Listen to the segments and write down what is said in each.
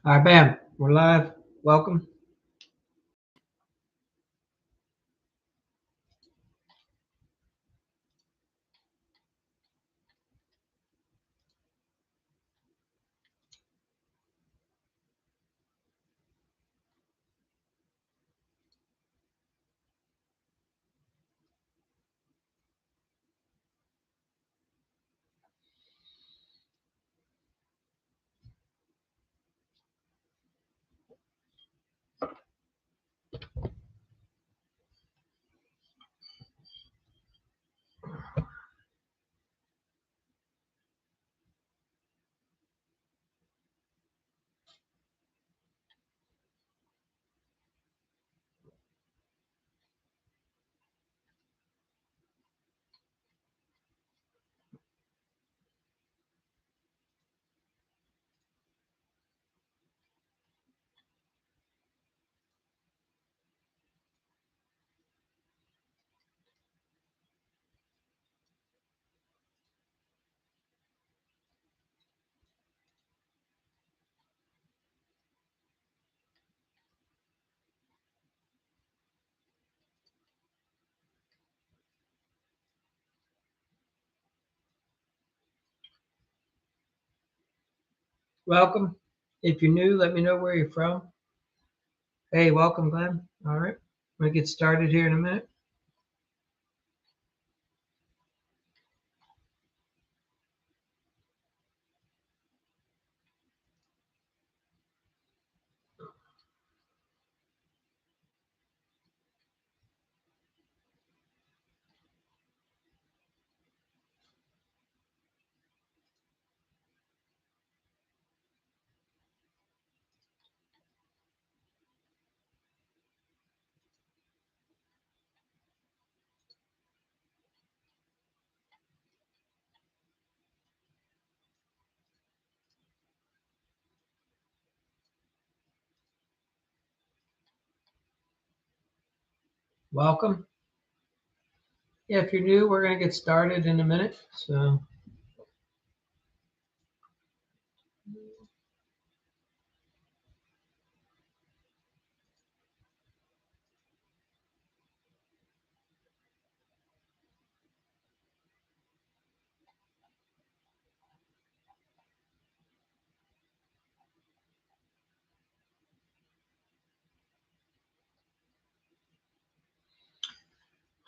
All right, bam. We're live. Welcome. Welcome. If you're new, let me know where you're from. Hey, welcome, Glenn. All right. We're going to get started here in a minute. Welcome. Yeah, if you're new, we're going to get started in a minute. So,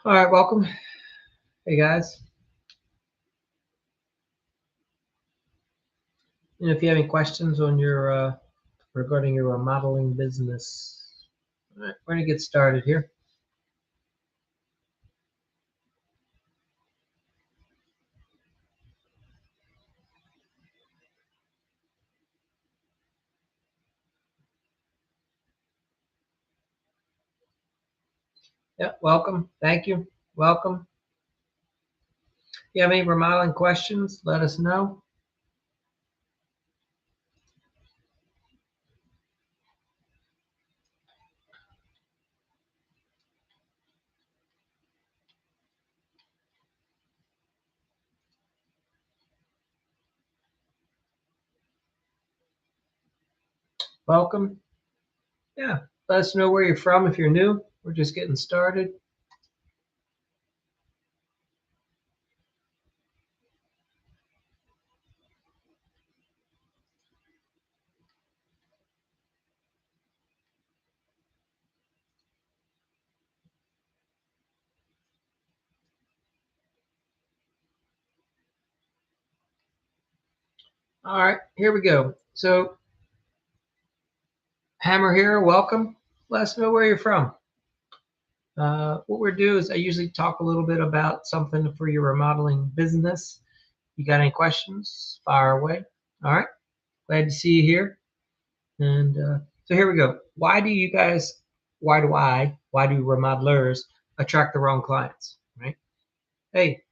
all right, welcome. Hey, guys. And if you have any questions on your regarding your remodeling business, all right, we're going to get started here. Yeah, welcome. Thank you. Welcome. If you have any remodeling questions, let us know. Welcome. Yeah, let us know where you're from if you're new. We're just getting started. All right, here we go. So, Hammer here, welcome. Let us know where you're from. What we're doing is I usually talk a little bit about something for your remodeling business. You got any questions? Fire away. All right, glad to see you here. And so here we go. Why do remodelers attract the wrong clients, right? Hey,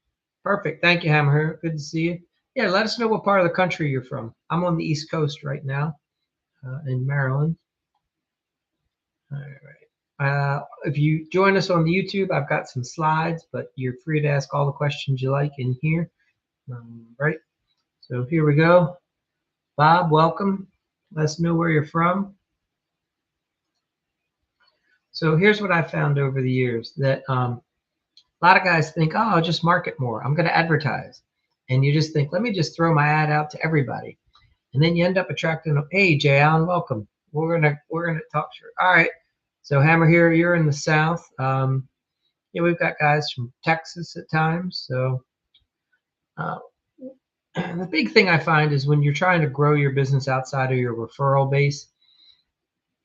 perfect. Thank you, Hammer. Good to see you. Yeah, let us know what part of the country you're from. I'm on the East Coast right now in Maryland. All right. If you join us on the YouTube, I've got some slides, but you're free to ask all the questions you like in here. Right. So here we go. Bob, welcome. Let us know where you're from. So here's what I found over the years that a lot of guys think, oh, I'll just market more. I'm going to advertise. And you just think, let me just throw my ad out to everybody. And then you end up attracting, hey, Jay Allen, welcome. We're gonna talk to you. All right. So Hammer here, you're in the South. Yeah, we've got guys from Texas at times. So uh, the big thing I find is when you're trying to grow your business outside of your referral base,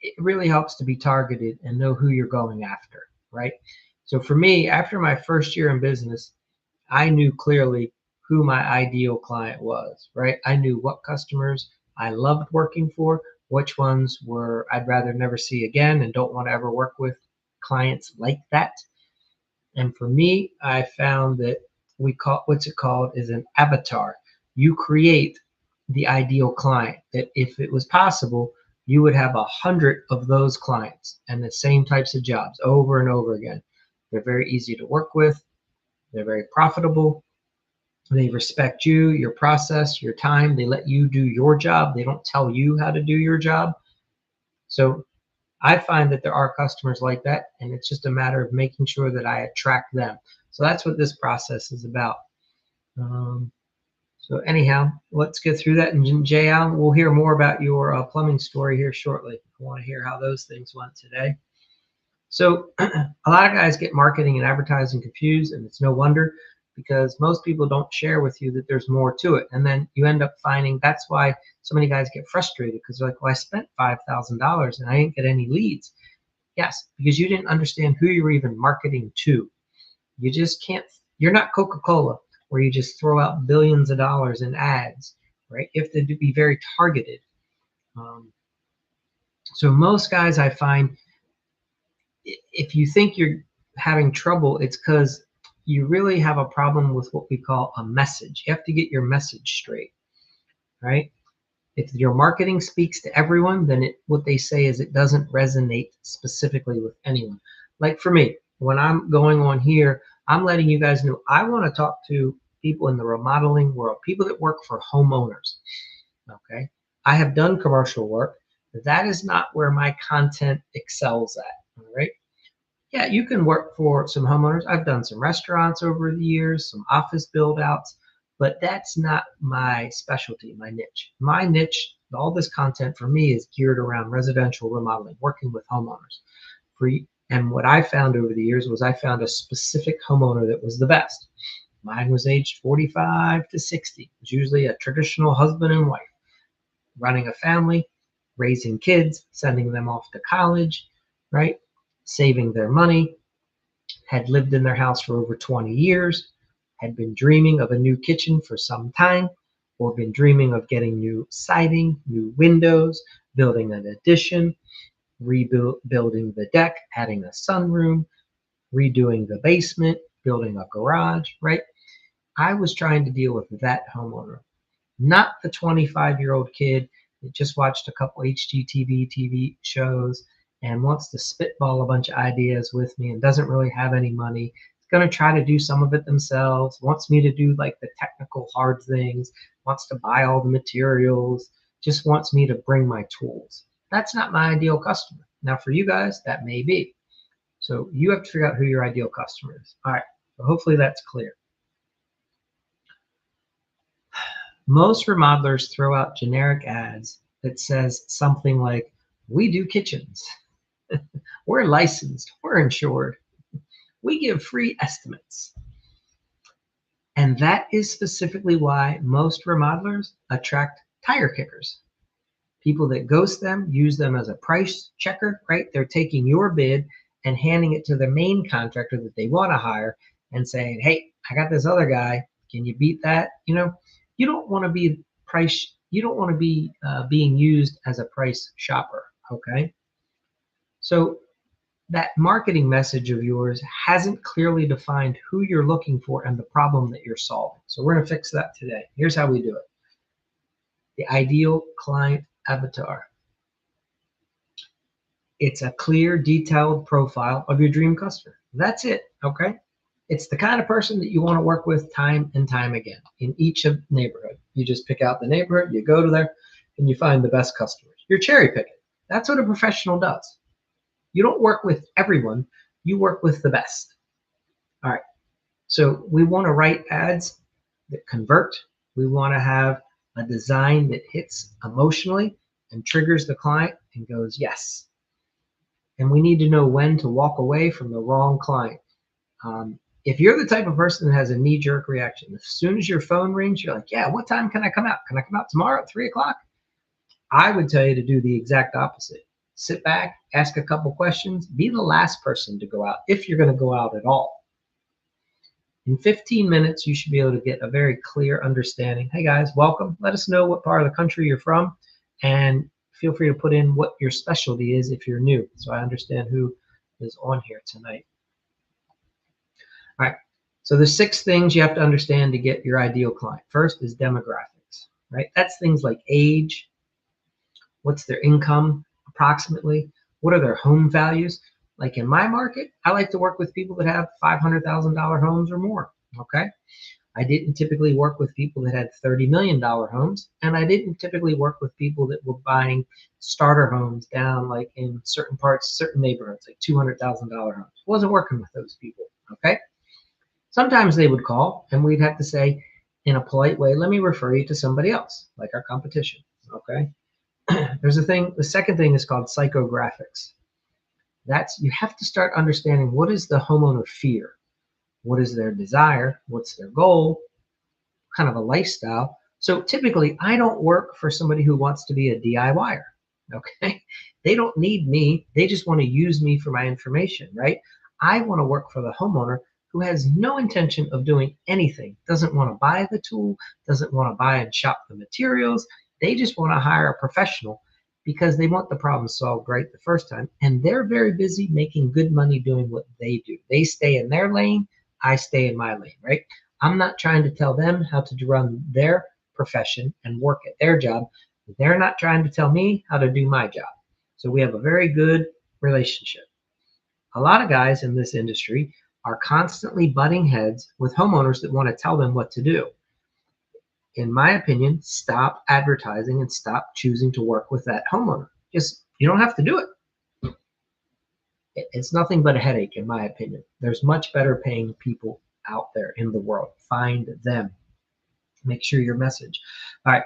it really helps to be targeted and know who you're going after, right? So for me, after my first year in business, I knew clearly who my ideal client was, right? I knew what customers I loved working for, which ones were I'd rather never see again and don't want to ever work with clients like that. And for me, I found that we call what's it called is an avatar. You create the ideal client that if it was possible, you would have 100 of those clients and the same types of jobs over and over again. They're very easy to work with. They're very profitable. They respect you, your process, your time. They let you do your job. They don't tell you how to do your job. So I find that there are customers like that, and it's just a matter of making sure that I attract them. So that's what this process is about. Um, so anyhow, let's get through that. And Jay Allen, we'll hear more about your plumbing story here shortly. I want to hear how those things went today. So a lot of guys get marketing and advertising confused, and it's no wonder because most people don't share with you that there's more to it. And then you end up finding that's why so many guys get frustrated because they're like, well, I spent $5,000 and I didn't get any leads. Yes, because you didn't understand who you were even marketing to. You just can't, you're not Coca-Cola where you just throw out billions of dollars in ads, right? You have to be very targeted. So most guys I find, if you think you're having trouble, it's because you really have a problem with what we call a message. You have to get your message straight, right? If your marketing speaks to everyone, then what they say is it doesn't resonate specifically with anyone. Like for me, when I'm going on here, I'm letting you guys know I want to talk to people in the remodeling world, people that work for homeowners. Okay. I have done commercial work. That is not where my content excels at. All right. Yeah, you can work for some homeowners. I've done some restaurants over the years, some office build outs, but that's not my specialty, my niche. My niche, all this content for me is geared around residential remodeling, working with homeowners. And what I found over the years was I found a specific homeowner that was the best. Mine was aged 45 to 60. It was usually a traditional husband and wife, running a family, raising kids, sending them off to college, right? Saving their money, had lived in their house for over 20 years, had been dreaming of a new kitchen for some time, or been dreaming of getting new siding, new windows, building an addition, rebuilding the deck, adding a sunroom, redoing the basement, building a garage, right? I was trying to deal with that homeowner, not the 25-year-old kid that just watched a couple HGTV TV shows and wants to spitball a bunch of ideas with me and doesn't really have any money. Is going to try to do some of it themselves, wants me to do like the technical hard things, wants to buy all the materials, just wants me to bring my tools. That's not my ideal customer. Now, for you guys, that may be. So you have to figure out who your ideal customer is. All right. So hopefully that's clear. Most remodelers throw out generic ads that says something like, we do kitchens, we're licensed, we're insured, we give free estimates. And that is specifically why most remodelers attract tire kickers. People that ghost them, use them as a price checker, right? They're taking your bid and handing it to the main contractor that they want to hire and saying, hey, I got this other guy. Can you beat that? You don't want to be you don't want to be being used as a price shopper, okay? So that marketing message of yours hasn't clearly defined who you're looking for and the problem that you're solving. So we're going to fix that today. Here's how we do it. The ideal client avatar. It's a clear, detailed profile of your dream customer. That's it, okay? It's the kind of person that you want to work with time and time again in each of neighborhood. You just pick out the neighborhood, you go to there, and you find the best customers. You're cherry picking. That's what a professional does. You don't work with everyone, you work with the best. All right. So we want to write ads that convert. We want to have a design that hits emotionally and triggers the client and goes, yes. And we need to know when to walk away from the wrong client. If you're the type of person that has a knee-jerk reaction, as soon as your phone rings, you're like, yeah, what time can I come out? Can I come out tomorrow at 3 o'clock? I would tell you to do the exact opposite. Sit back, ask a couple questions, be the last person to go out if you're going to go out at all. In 15 minutes, you should be able to get a very clear understanding. Hey guys, welcome. Let us know what part of the country you're from, and feel free to put in what your specialty is if you're new, so I understand who is on here tonight. All right, so there's 6 things you have to understand to get your ideal client. First is demographics, right? That's things like age, what's their income approximately, what are their home values. Like in my market, I like to work with people that have $500,000 homes or more, okay? I didn't typically work with people that had $30 million homes, and I didn't typically work with people that were buying starter homes down like in certain parts, certain neighborhoods, like $200,000 homes. Wasn't working with those people, okay? Sometimes they would call and we'd have to say in a polite way, let me refer you to somebody else, like our competition, okay? There's a thing, the second thing is called psychographics. That's, you have to start understanding what is the homeowner fear? What is their desire? What's their goal? Kind of a lifestyle. So typically I don't work for somebody who wants to be a DIYer, okay? They don't need me. They just want to use me for my information, right? I want to work for the homeowner who has no intention of doing anything, doesn't want to buy the tool, doesn't want to buy and shop the materials. They just want to hire a professional because they want the problem solved right the first time. And they're very busy making good money doing what they do. They stay in their lane, I stay in my lane, right? I'm not trying to tell them how to run their profession and work at their job. They're not trying to tell me how to do my job. So we have a very good relationship. A lot of guys in this industry are constantly butting heads with homeowners that want to tell them what to do. In my opinion, stop advertising and stop choosing to work with that homeowner. Just, you don't have to do it. It's nothing but a headache, in my opinion. There's much better paying people out there in the world. Find them. Make sure your message. All right.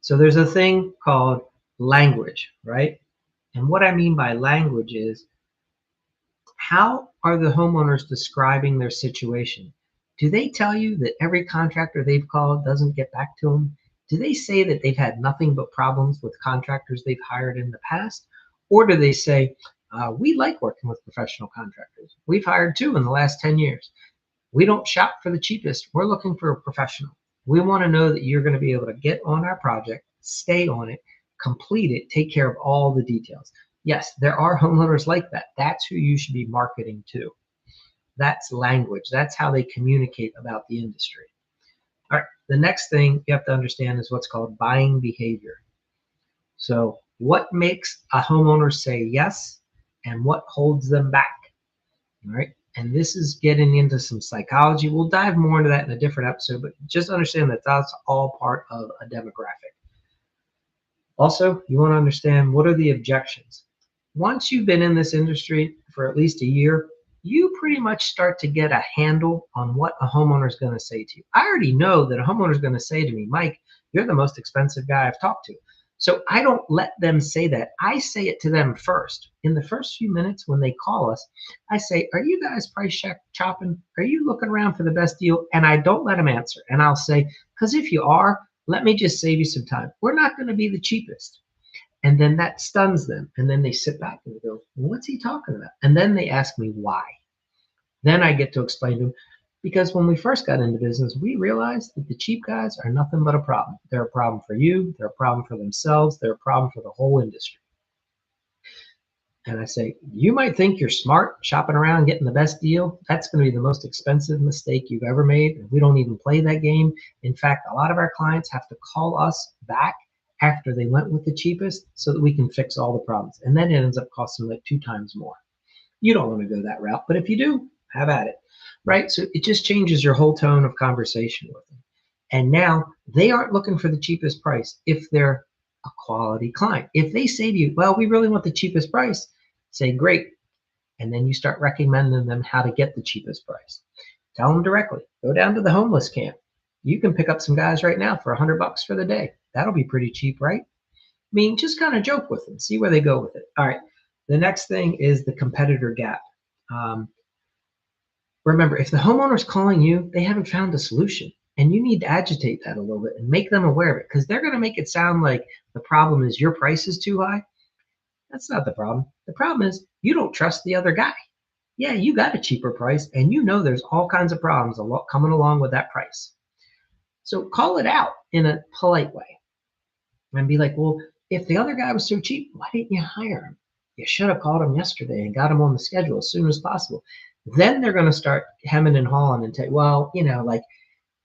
So there's a thing called language, right? And what I mean by language is, how are the homeowners describing their situation? Do they tell you that every contractor they've called doesn't get back to them? Do they say that they've had nothing but problems with contractors they've hired in the past? Or do they say, we like working with professional contractors. We've hired 2 in the last 10 years. We don't shop for the cheapest. We're looking for a professional. We want to know that you're going to be able to get on our project, stay on it, complete it, take care of all the details. Yes, there are homeowners like that. That's who you should be marketing to. That's language. That's how they communicate about the industry. All right, the next thing you have to understand is what's called buying behavior. So what makes a homeowner say yes and what holds them back? All right, and this is getting into some psychology. We'll dive more into that in a different episode, but just understand that that's all part of a demographic. Also, you want to understand what are the objections. Once you've been in this industry for at least a year, you pretty much start to get a handle on what a homeowner is going to say to you. I already know that a homeowner is going to say to me, Mike, you're the most expensive guy I've talked to. So I don't let them say that. I say it to them first. In the first few minutes when they call us, I say, are you guys price shopping? Are you looking around for the best deal? And I don't let them answer. And I'll say, because if you are, let me just save you some time. We're not going to be the cheapest. And then that stuns them. And then they sit back and they go, well, what's he talking about? And then they ask me why. Then I get to explain to them, because when we first got into business, we realized that the cheap guys are nothing but a problem. They're a problem for you. They're a problem for themselves. They're a problem for the whole industry. And I say, you might think you're smart shopping around getting the best deal. That's going to be the most expensive mistake you've ever made. And we don't even play that game. In fact, a lot of our clients have to call us back after they went with the cheapest so that we can fix all the problems. And then it ends up costing like 2 times more. You don't want to go that route, but if you do, have at it, right? So it just changes your whole tone of conversation with them. And now they aren't looking for the cheapest price. If they're a quality client. If they say to you, well, we really want the cheapest price, say, great. And then you start recommending them how to get the cheapest price. Tell them directly, go down to the homeless camp. You can pick up some guys right now for $100 for the day. That'll be pretty cheap, right? I mean, just kind of joke with them, see where they go with it. All right. The next thing is the competitor gap. Um, Remember, if the homeowner's calling you, they haven't found a solution. And you need to agitate that a little bit and make them aware of it because they're going to make it sound like the problem is your price is too high. That's not the problem. The problem is you don't trust the other guy. Yeah, you got a cheaper price and you know there's all kinds of problems coming along with that price. So call it out in a polite way and be like, well, if the other guy was so cheap, why didn't you hire him? You should have called him yesterday and got him on the schedule as soon as possible. Then they're going to start hemming and hawing and say, well, like,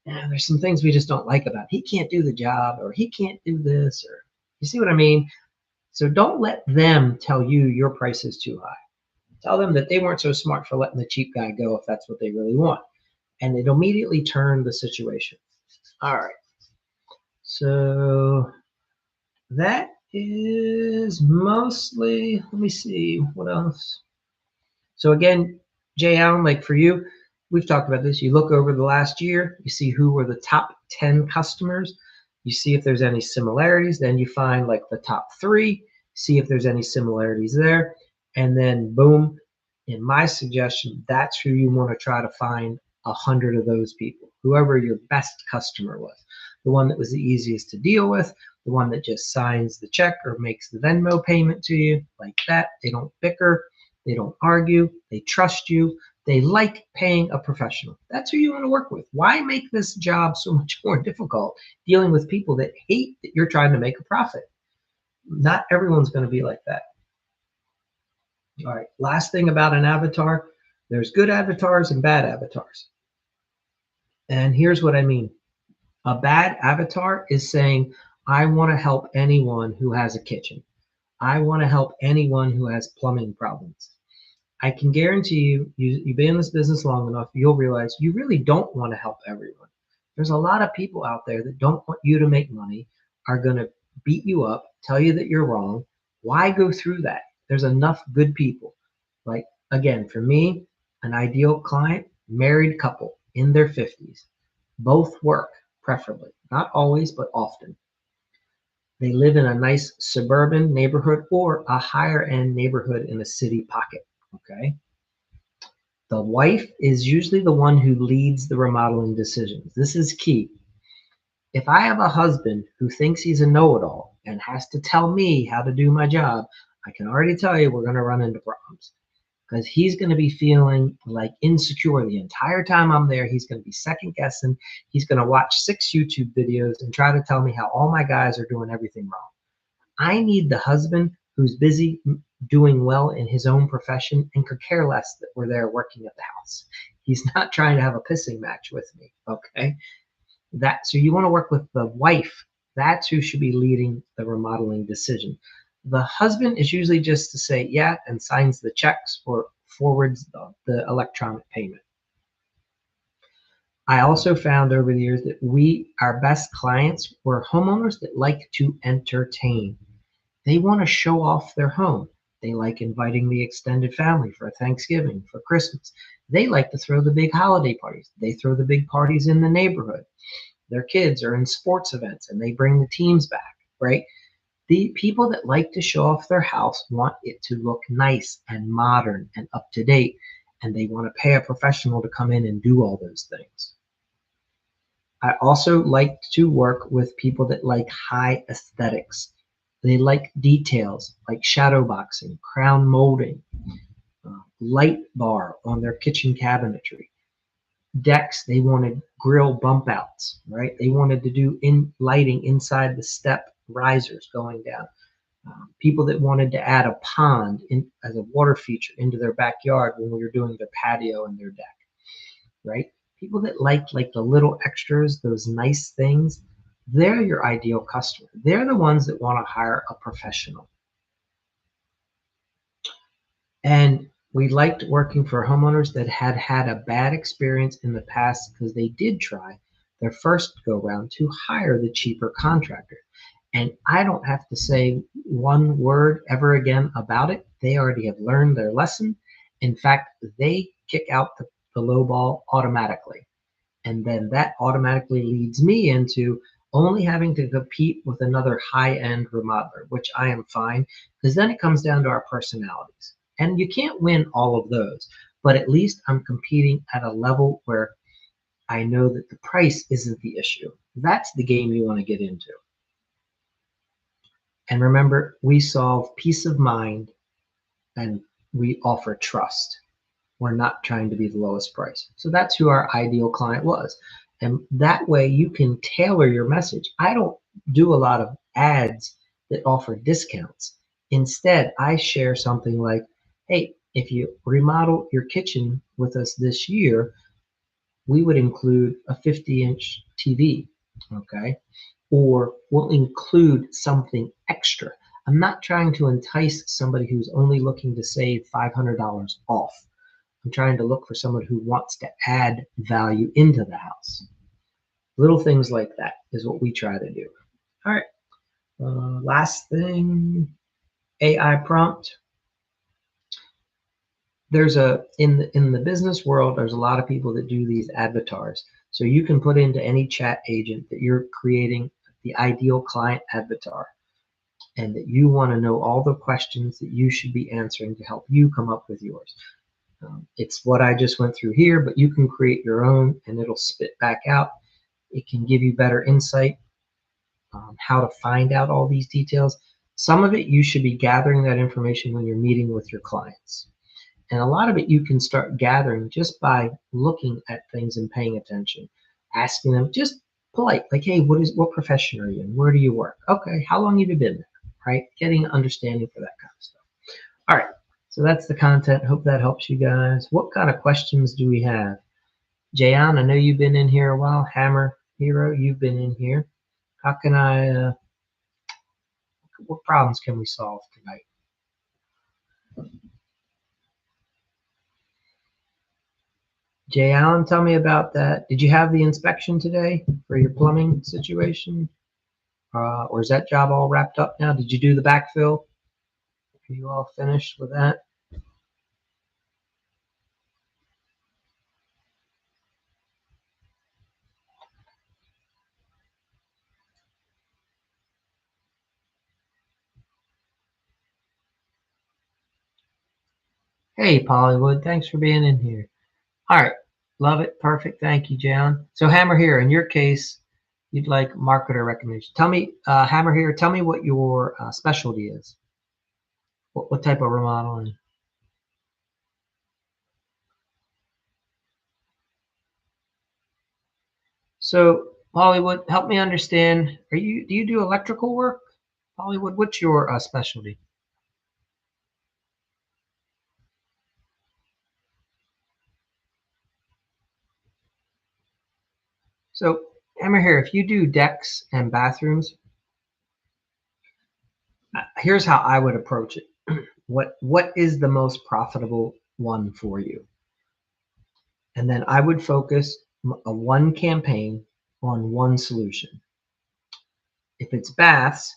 there's some things we just don't like about him. He can't do the job or he can't do this, or you see what I mean? So don't let them tell you your price is too high. Tell them that they weren't so smart for letting the cheap guy go if that's what they really want. And it'll immediately turn the situation. All right. So that is mostly, let me see, what else? So again, Jay Allen, like for you, we've talked about this. You look over the last year, you see who were the top 10 customers. You see if there's any similarities. Then you find like the top 3, see if there's any similarities there. And then boom, in my suggestion, that's who you want to try to find 100 of those people, whoever your best customer was, the one that was the easiest to deal with, the one that just signs the check or makes the Venmo payment to you like that. They don't bicker. They don't argue. They trust you. They like paying a professional. That's who you want to work with. Why make this job so much more difficult dealing with people that hate that you're trying to make a profit? Not everyone's going to be like that. All right, last thing about an avatar, there's good avatars and bad avatars. And here's what I mean. A bad avatar is saying, I want to help anyone who has a kitchen. I want to help anyone who has plumbing problems. I can guarantee you've been in this business long enough, you'll realize you really don't want to help everyone. There's a lot of people out there that don't want you to make money, are going to beat you up, tell you that you're wrong. Why go through that? There's enough good people. Like, again, for me, an ideal client, married couple in their 50s, both work, preferably, not always, but often. They live in a nice suburban neighborhood or a higher end neighborhood in a city pocket. Okay. The wife is usually the one who leads the remodeling decisions. This is key. If I have a husband who thinks he's a know-it-all and has to tell me how to do my job, I can already tell you we're going to run into problems because he's going to be feeling like insecure the entire time I'm there. He's going to be second guessing. He's going to watch 6 YouTube videos and try to tell me how all my guys are doing everything wrong. I need the husband who's busy doing well in his own profession and could care less that we're there working at the house. He's not trying to have a pissing match with me. Okay. So you want to work with the wife. That's who should be leading the remodeling decision. The husband is usually just to say yeah and signs the checks or forwards the electronic payment. I also found over the years that our best clients were homeowners that like to entertain. They want to show off their home. They like inviting the extended family for Thanksgiving, for Christmas. They like to throw the big holiday parties. They throw the big parties in the neighborhood. Their kids are in sports events and they bring the teams back, right? The people that like to show off their house want it to look nice and modern and up to date, and they want to pay a professional to come in and do all those things. I also like to work with people that like high aesthetics. They like details like shadow boxing, crown molding, light bar on their kitchen cabinetry. Decks, they wanted grill bump outs, right? They wanted to do lighting inside the step risers going down. People that wanted to add a pond as a water feature into their backyard when we were doing their patio and their deck, right? People that like the little extras, those nice things, they're your ideal customer. They're the ones that want to hire a professional. And we liked working for homeowners that had had a bad experience in the past because they did try their first go round to hire the cheaper contractor. And I don't have to say one word ever again about it. They already have learned their lesson. In fact, they kick out the low ball automatically. And then that automatically leads me into only having to compete with another high-end remodeler, which I am fine, because then it comes down to our personalities. And you can't win all of those, but at least I'm competing at a level where I know that the price isn't the issue. That's the game you want to get into. And remember, we solve peace of mind and we offer trust. We're not trying to be the lowest price. So that's who our ideal client was. And that way you can tailor your message. I don't do a lot of ads that offer discounts. Instead, I share something like, hey, if you remodel your kitchen with us this year, we would include a 50-inch TV, okay? Or we'll include something extra. I'm not trying to entice somebody who's only looking to save $500 off. I'm trying to look for someone who wants to add value into the house. Little things like that is what we try to do. All right. Last thing, AI prompt. There's a in the business world, there's a lot of people that do these avatars. So you can put into any chat agent that you're creating the ideal client avatar and that you want to know all the questions that you should be answering to help you come up with yours. It's what I just went through here, but you can create your own and it'll spit back out. It can give you better insight on how to find out all these details. Some of it you should be gathering that information when you're meeting with your clients. And a lot of it you can start gathering just by looking at things and paying attention, asking them just polite, like, hey, what profession are you in? Where do you work? Okay, how long have you been there? Right? Getting an understanding for that kind of stuff. All right. So that's the content. Hope that helps you guys. What kind of questions do we have? Jayan, I know you've been in here a while. Hammer Hero, you've been in here. How can what problems can we solve tonight? Jay Allen, tell me about that. Did you have the inspection today for your plumbing situation? Or is that job all wrapped up now? Did you do the backfill? Are you all finished with that? Hey, Pollywood, thanks for being in here. All right, love it, perfect. Thank you, Jan. So Hammer here, in your case, you'd like marketer recommendation. Tell me, Hammer here, tell me what your specialty is. What type of remodeling? So Hollywood, help me understand. Do you do electrical work? Hollywood, what's your specialty? So Hammer here, if you do decks and bathrooms, here's how I would approach it. What is the most profitable one for you? And then I would focus a one campaign on one solution. If it's baths,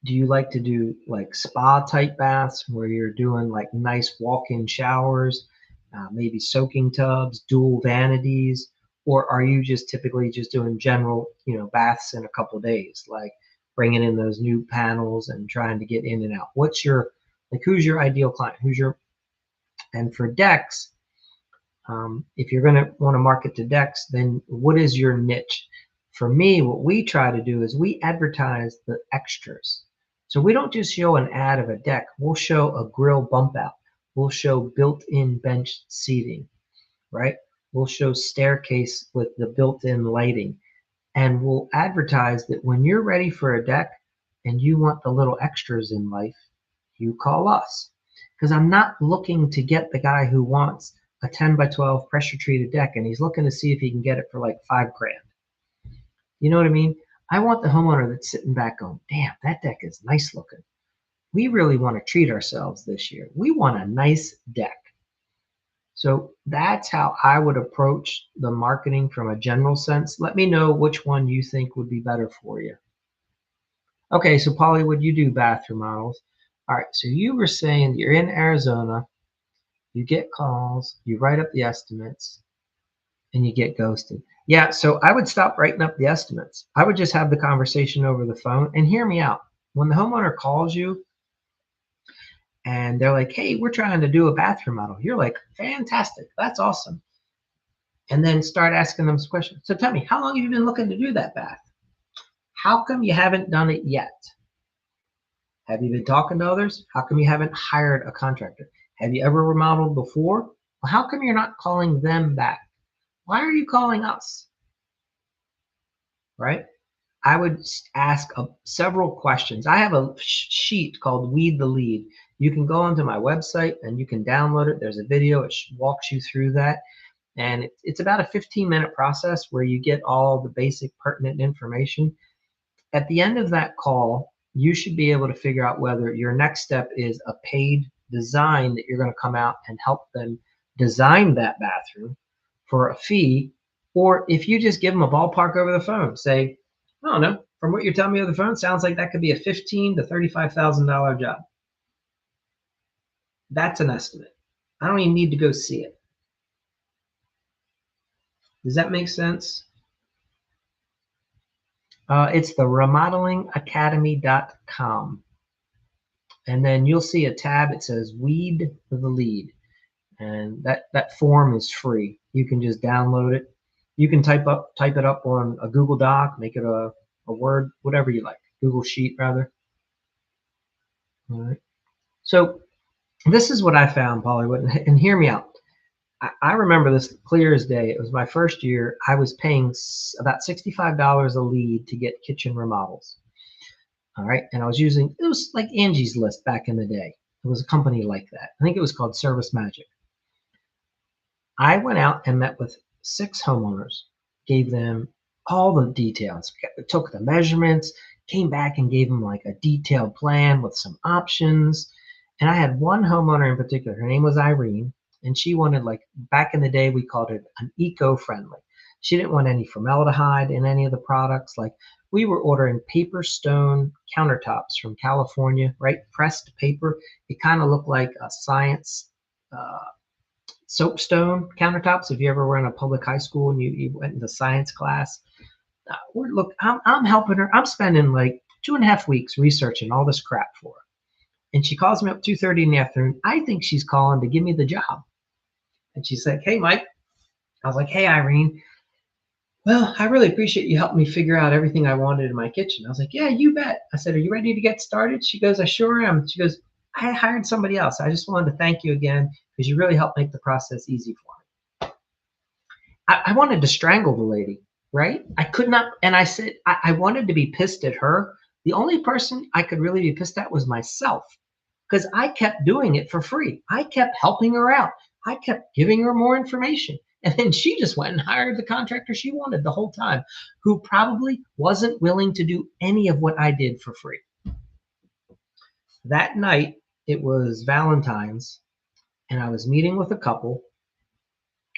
do you like to do like spa type baths where you're doing like nice walk-in showers, maybe soaking tubs, dual vanities, or are you just typically just doing general, baths in a couple of days, like bringing in those new panels and trying to get in and out? Who's your ideal client? And for decks, if you're going to want to market to decks, then what is your niche? For me, what we try to do is we advertise the extras. So we don't just show an ad of a deck. We'll show a grill bump out. We'll show built-in bench seating, right? We'll show staircase with the built-in lighting. And we'll advertise that when you're ready for a deck and you want the little extras in life, you call us. Because I'm not looking to get the guy who wants a 10 by 12 pressure treated deck and he's looking to see if he can get it for like 5 grand. You know what I mean? I want the homeowner that's sitting back going, damn, that deck is nice looking. We really want to treat ourselves this year. We want a nice deck. So that's how I would approach the marketing from a general sense. Let me know which one you think would be better for you. Okay, so Polly, would you do bathroom models? All right, so you were saying you're in Arizona, you get calls, you write up the estimates, and you get ghosted. Yeah, so I would stop writing up the estimates. I would just have the conversation over the phone and hear me out. When the homeowner calls you and they're like, hey, we're trying to do a bathroom model, you're like, fantastic, that's awesome. And then start asking them some questions. So tell me, how long have you been looking to do that bath? How come you haven't done it yet? Have you been talking to others? How come you haven't hired a contractor? Have you ever remodeled before? Well, how come you're not calling them back? Why are you calling us? Right? I would ask several questions. I have a sheet called Weed the Lead. You can go onto my website and you can download it. There's a video, it walks you through that. And it's about a 15-minute process where you get all the basic pertinent information. At the end of that call, you should be able to figure out whether your next step is a paid design that you're going to come out and help them design that bathroom for a fee, or if you just give them a ballpark over the phone, say, I don't know, from what you're telling me over the phone, sounds like that could be a $15,000 to $35,000 job. That's an estimate. I don't even need to go see it. Does that make sense? It's the remodelingacademy.com. And then you'll see a tab. It says Weed the Lead. And that form is free. You can just download it. You can type it up on a Google Doc, make it a Word, whatever you like. Google Sheet, rather. All right. So this is what I found, Polly, and hear me out. I remember this clear as day. It was my first year. I was paying about $65 a lead to get kitchen remodels. All right. And I was using, it was like Angie's List back in the day. It was a company like that. I think it was called Service Magic. I went out and met with 6 homeowners, gave them all the details, took the measurements, came back and gave them like a detailed plan with some options. And I had one homeowner in particular, her name was Irene, and she wanted, like, back in the day, we called it an eco-friendly. She didn't want any formaldehyde in any of the products. Like, we were ordering paper stone countertops from California, right? Pressed paper. It kind of looked like a science soapstone countertops. If you ever were in a public high school and you went into science class, look, I'm helping her. I'm spending like 2.5 weeks researching all this crap for her. And she calls me up 2:30 in the afternoon. I think she's calling to give me the job. And she's like, hey, Mike. I was like, hey, Irene. Well, I really appreciate you helping me figure out everything I wanted in my kitchen. I was like, yeah, you bet. I said, are you ready to get started? She goes, I sure am. She goes, I hired somebody else. I just wanted to thank you again because you really helped make the process easy for me. I wanted to strangle the lady, right? I could not. And I said, I wanted to be pissed at her. The only person I could really be pissed at was myself because I kept doing it for free. I kept helping her out. I kept giving her more information. And then she just went and hired the contractor she wanted the whole time, who probably wasn't willing to do any of what I did for free. That night, it was Valentine's, and I was meeting with a couple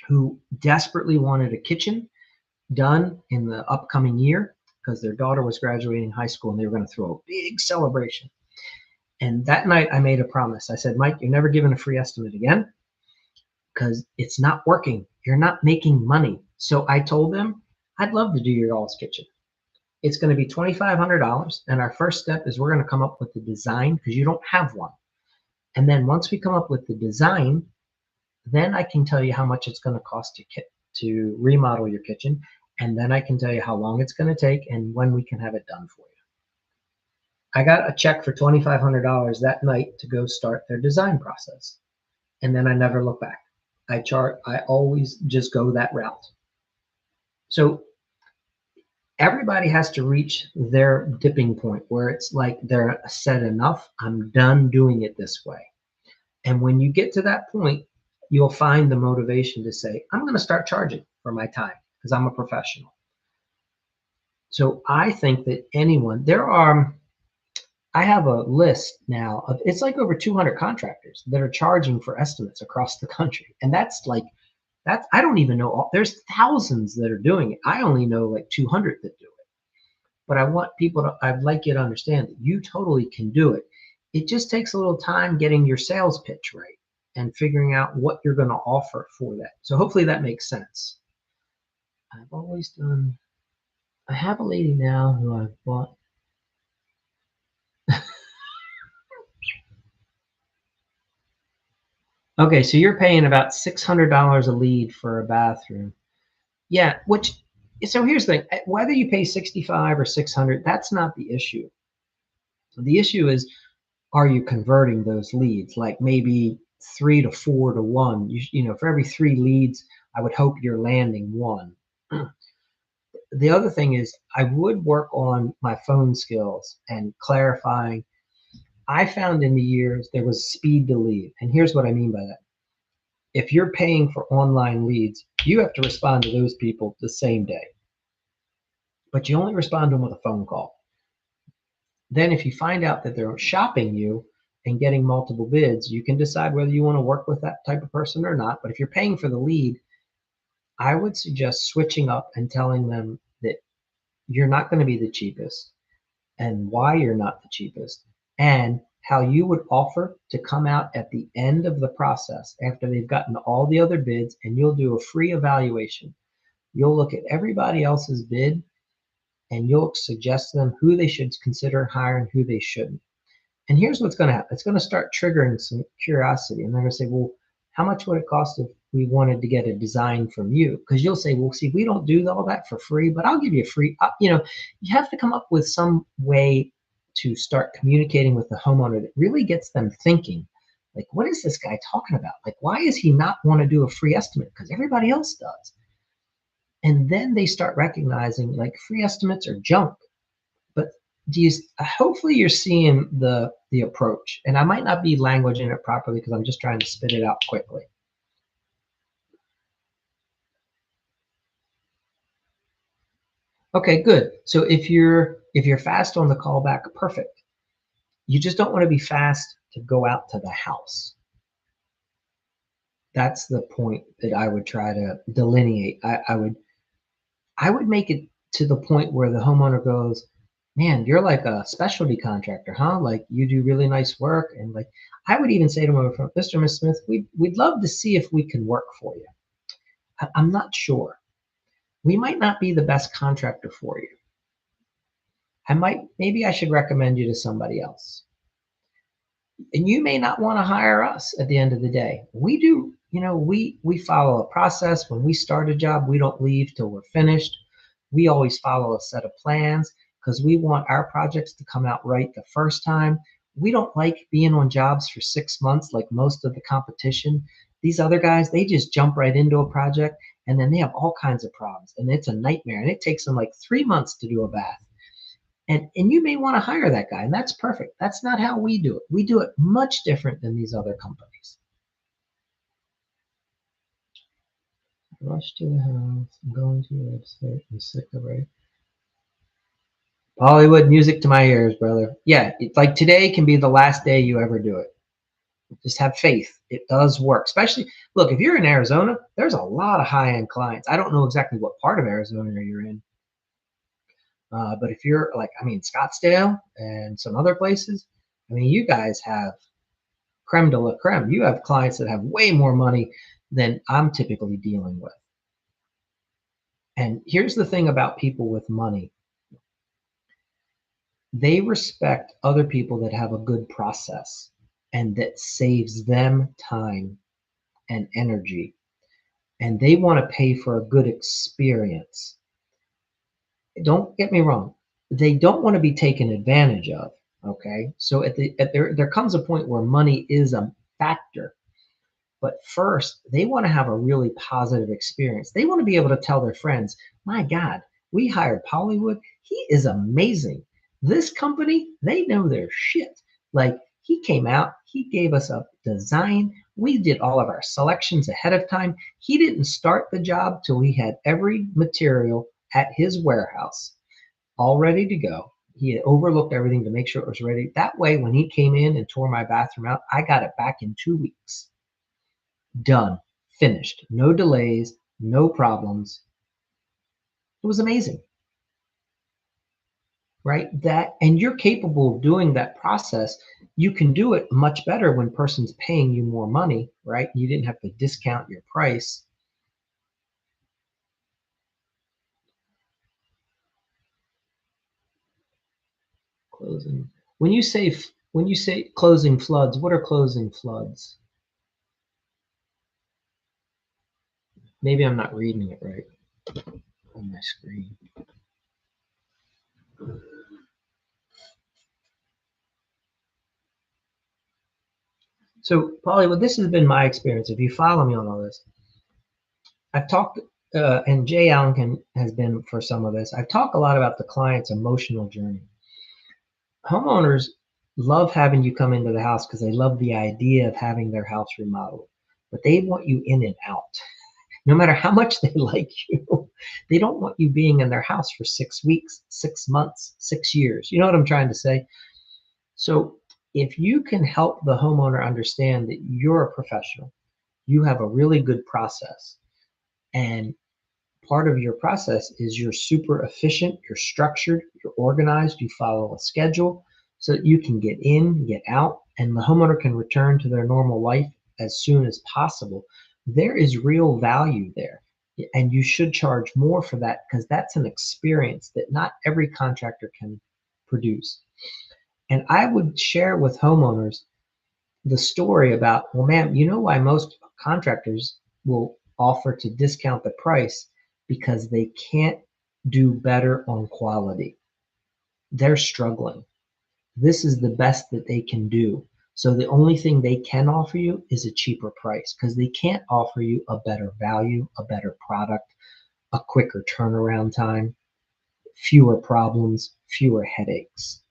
who desperately wanted a kitchen done in the upcoming year because their daughter was graduating high school and they were going to throw a big celebration. And that night I made a promise. I said, Mike, you're never giving a free estimate again because it's not working. You're not making money. So I told them, I'd love to do your all's kitchen. It's going to be $2,500. And our first step is we're going to come up with the design because you don't have one. And then once we come up with the design, then I can tell you how much it's going to cost to remodel your kitchen. And then I can tell you how long it's going to take and when we can have it done for you. I got a check for $2,500 that night to go start their design process. And then I never look back. I always just go that route. So everybody has to reach their dipping point where it's like they're said enough. I'm done doing it this way. And when you get to that point, you'll find the motivation to say, I'm going to start charging for my time because I'm a professional. So I think that I have a list now of, it's like over 200 contractors that are charging for estimates across the country. And I don't even know, there's thousands that are doing it. I only know like 200 that do it. but I'd like you to understand that you totally can do it. It just takes a little time getting your sales pitch right and figuring out what you're going to offer for that. So hopefully that makes sense. I've always done, I have a lady now who I've bought. Okay, so you're paying about $600 a lead for a bathroom. Yeah, so here's the thing, whether you pay 65 or 600, that's not the issue. The issue is, are you converting those leads? Like maybe 3 to 4 to 1. For every 3 leads, I would hope you're landing one. The other thing is, I would work on my phone skills and clarifying. I found in the years there was speed to lead. And here's what I mean by that. If you're paying for online leads, you have to respond to those people the same day, but you only respond to them with a phone call. Then if you find out that they're shopping you and getting multiple bids, you can decide whether you want to work with that type of person or not. But if you're paying for the lead, I would suggest switching up and telling them that you're not going to be the cheapest and why you're not the cheapest and how you would offer to come out at the end of the process after they've gotten all the other bids, and you'll do a free evaluation. You'll look at everybody else's bid and you'll suggest to them who they should consider hiring, who they shouldn't. And here's what's going to happen. It's going to start triggering some curiosity. And they're going to say, well, how much would it cost if we wanted to get a design from you? Because you'll say, well, see, we don't do all that for free, but I'll give you a free, you have to come up with some way to start communicating with the homeowner that really gets them thinking, like, what is this guy talking about? Like, why is he not want to do a free estimate? Because everybody else does. And then they start recognizing like free estimates are junk. But hopefully you're seeing the approach, and I might not be languaging it properly because I'm just trying to spit it out quickly. Okay, good. So if you're fast on the callback, perfect. You just don't want to be fast to go out to the house. That's the point that I would try to delineate. I would make it to the point where the homeowner goes, man, you're like a specialty contractor, huh? Like you do really nice work. And like, I would even say to him, Mr. and Miss Smith, we'd love to see if we can work for you. I'm not sure. We might not be the best contractor for you. Maybe I should recommend you to somebody else. And you may not want to hire us at the end of the day. We do, we follow a process. When we start a job, we don't leave till we're finished. We always follow a set of plans because we want our projects to come out right the first time. We don't like being on jobs for 6 months like most of the competition. These other guys, they just jump right into a project and then they have all kinds of problems and it's a nightmare, and it takes them like 3 months to do a bath. And you may want to hire that guy, and that's perfect. That's not how we do it. We do it much different than these other companies. Rush to the house. I'm going to your website. I'm sick of it. Hollywood, music to my ears, brother. Yeah, it's like today can be the last day you ever do it. Just have faith. It does work. Especially, look, if you're in Arizona, there's a lot of high-end clients. I don't know exactly what part of Arizona you're in. But if you're like, Scottsdale and some other places, you guys have creme de la creme. You have clients that have way more money than I'm typically dealing with. And here's the thing about people with money. They respect other people that have a good process and that saves them time and energy. And they want to pay for a good experience. Don't get me wrong. They don't want to be taken advantage of. Okay. So there comes a point where money is a factor. But first, they want to have a really positive experience. They want to be able to tell their friends, my God, we hired Hollywood. He is amazing. This company, they know their shit. Like, he came out, he gave us a design. We did all of our selections ahead of time. He didn't start the job till he had every material at his warehouse all ready to go. He had overlooked everything to make sure it was ready. That way, when he came in and tore my bathroom out, I got it back in 2 weeks. Done, finished, no delays, no problems. It was amazing. right? That, and you're capable of doing that process. You can do it much better when person's paying you more money, right? You didn't have to discount your price. Closing. When you say closing floods, what are closing floods? Maybe I'm not reading it right on my screen. So, Polly, well, this has been my experience. If you follow me on all this, I've talked, and Jay Allen has been for some of this. I've talked a lot about the client's emotional journey. Homeowners love having you come into the house because they love the idea of having their house remodeled, but they want you in and out. No matter how much they like you, they don't want you being in their house for 6 weeks, 6 months, 6 years. You know what I'm trying to say? So if you can help the homeowner understand that you're a professional, you have a really good process, and part of your process is you're super efficient, you're structured, you're organized, you follow a schedule so that you can get in, get out, and the homeowner can return to their normal life as soon as possible. There is real value there. And you should charge more for that because that's an experience that not every contractor can produce. And I would share with homeowners the story about, well, ma'am, you know why most contractors will offer to discount the price? Because they can't do better on quality. They're struggling. This is the best that they can do. So the only thing they can offer you is a cheaper price because they can't offer you a better value, a better product, a quicker turnaround time, fewer problems, fewer headaches.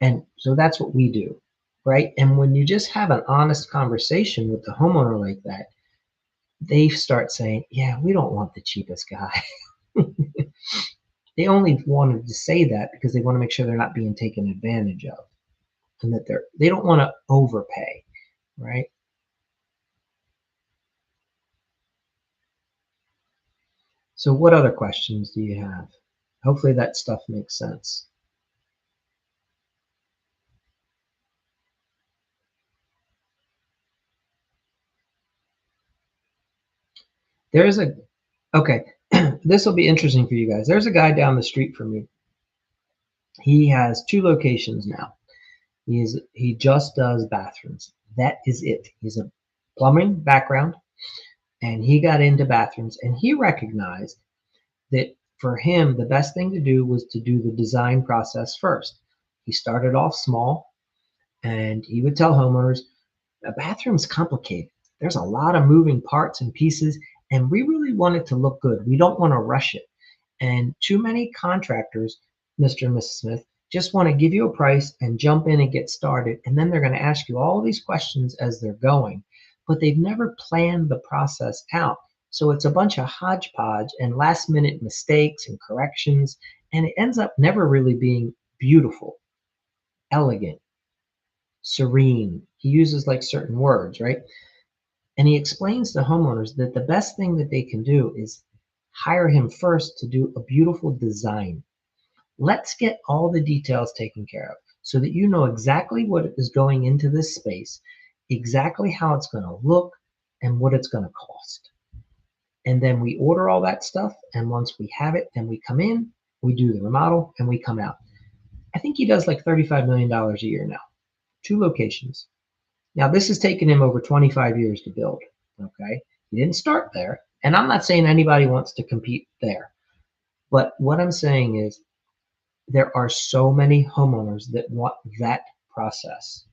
And so that's what we do, right? And when you just have an honest conversation with the homeowner like that, they start saying, yeah, we don't want the cheapest guy. They only wanted to say that because they want to make sure they're not being taken advantage of and that they don't want to overpay, right? So what other questions do you have? Hopefully that stuff makes sense. There's a Okay, this will be interesting for you guys. There's a guy down the street from me. He has two locations now. He just does bathrooms. That is it. He's a plumbing background, and he got into bathrooms, and he recognized that for him the best thing to do was to do the design process first. He started off small, and he would tell homeowners, a bathroom's complicated. There's a lot of moving parts and pieces, and we really want it to look good. We don't want to rush it. And too many contractors, Mr. and Mrs. Smith, just want to give you a price and jump in and get started. And then they're going to ask you all these questions as they're going, but they've never planned the process out. So it's a bunch of hodgepodge and last minute mistakes and corrections. And it ends up never really being beautiful, elegant, serene. He uses like certain words, right? And he explains to homeowners that the best thing that they can do is hire him first to do a beautiful design. Let's get all the details taken care of so that you know exactly what is going into this space, exactly how it's going to look, and what it's going to cost. And then we order all that stuff. And once we have it, then we come in, we do the remodel, and we come out. I think he does like $35 million a year now, two locations. Now, this has taken him over 25 years to build. Okay. He didn't start there. And I'm not saying anybody wants to compete there. But what I'm saying is there are so many homeowners that want that process.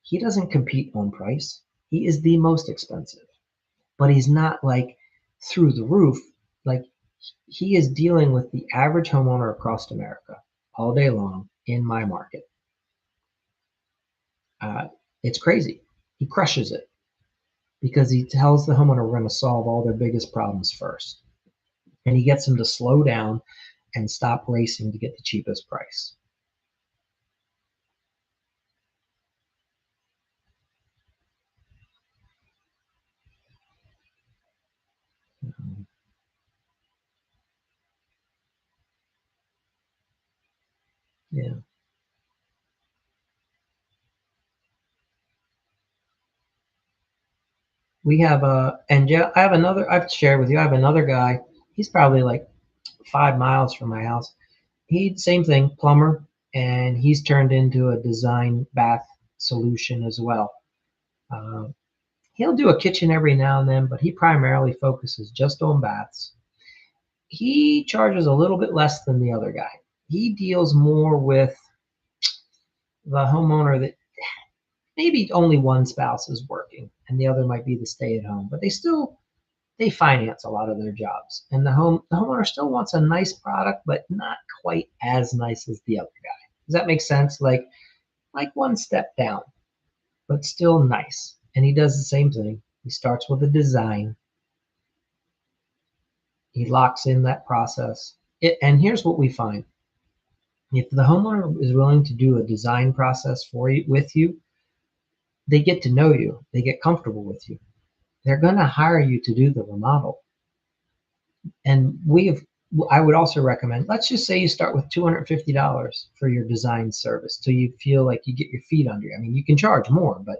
He doesn't compete on price. He is the most expensive, but he's not like through the roof. Like he is dealing with the average homeowner across America all day long in my market. Uh, it's crazy. He crushes it because he tells the homeowner we're going to solve all their biggest problems first. And he gets them to slow down and stop racing to get the cheapest price. Yeah. We have and yeah, I have another, I've shared with you, I have another guy. He's probably like 5 miles from my house. He, same thing, plumber, and he's turned into a design bath solution as well. Uh, he'll do a kitchen every now and then, but he primarily focuses just on baths. He charges a little bit less than the other guy. He deals more with the homeowner that maybe only one spouse is working and the other might be the stay at home, but they finance a lot of their jobs. And the homeowner still wants a nice product, but not quite as nice as the other guy. Does that make sense? Like one step down, but still nice. And he does the same thing. He starts with a design. He locks in that process. And here's what we find. If the homeowner is willing to do a design process for you with you, they get to know you. They get comfortable with you. They're going to hire you to do the remodel. And I would also recommend, let's just say you start with $250 for your design service till you feel like you get your feet under you. I mean, you can charge more, but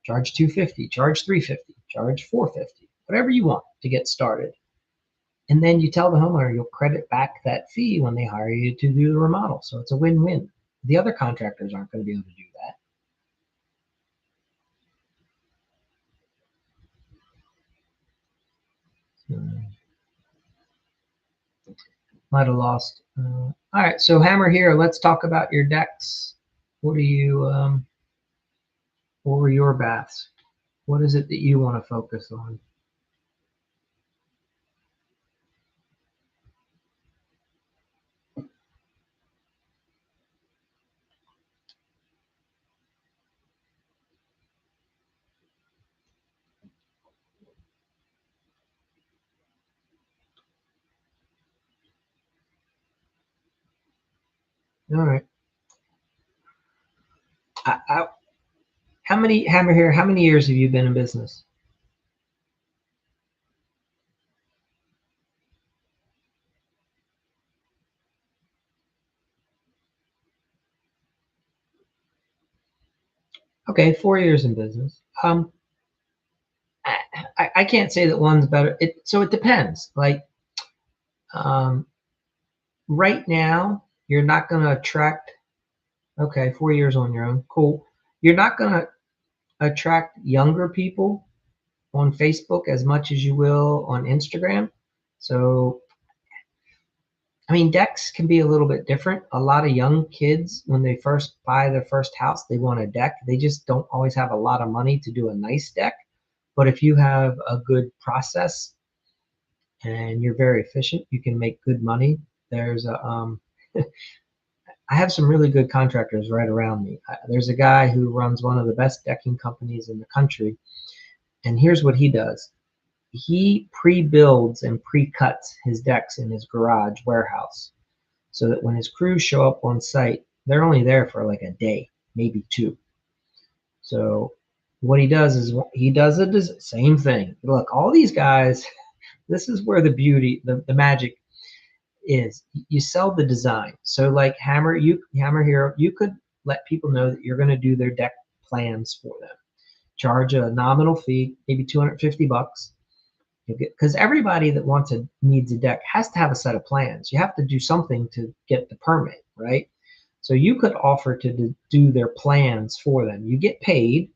charge 250, charge 350, charge 450, whatever you want to get started. And then you tell the homeowner you'll credit back that fee when they hire you to do the remodel. So it's a win-win. The other contractors aren't going to be able to do that. Might have lost. All right, so Hammer here. Let's talk about your decks. What are you? What were your baths? What is it that you want to focus on? All right. I, how many Hammer here? How many years have you been in business? Okay, 4 years in business. I can't say that one's better. So it depends. Like um, right now, you're not going to attract. Okay, 4 years on your own. Cool. You're not going to attract younger people on Facebook as much as you will on Instagram. So, I mean, decks can be a little bit different. A lot of young kids, when they first buy their first house, they want a deck. They just don't always have a lot of money to do a nice deck. But if you have a good process and you're very efficient, you can make good money. There's a, I have some really good contractors right around me. There's a guy who runs one of the best decking companies in the country. And here's what he does. He pre-builds and pre-cuts his decks in his garage warehouse so that when his crews show up on site, they're only there for like a day, maybe two. So what he does is he does the same thing. Look, all these guys, this is where the beauty, the magic is. You sell the design. So like Hammer Hero, you could let people know that you're going to do their deck plans for them. Charge a nominal fee, maybe 250 bucks. Because everybody that needs a deck has to have a set of plans. You have to do something to get the permit, right? So you could offer to do their plans for them. You get paid,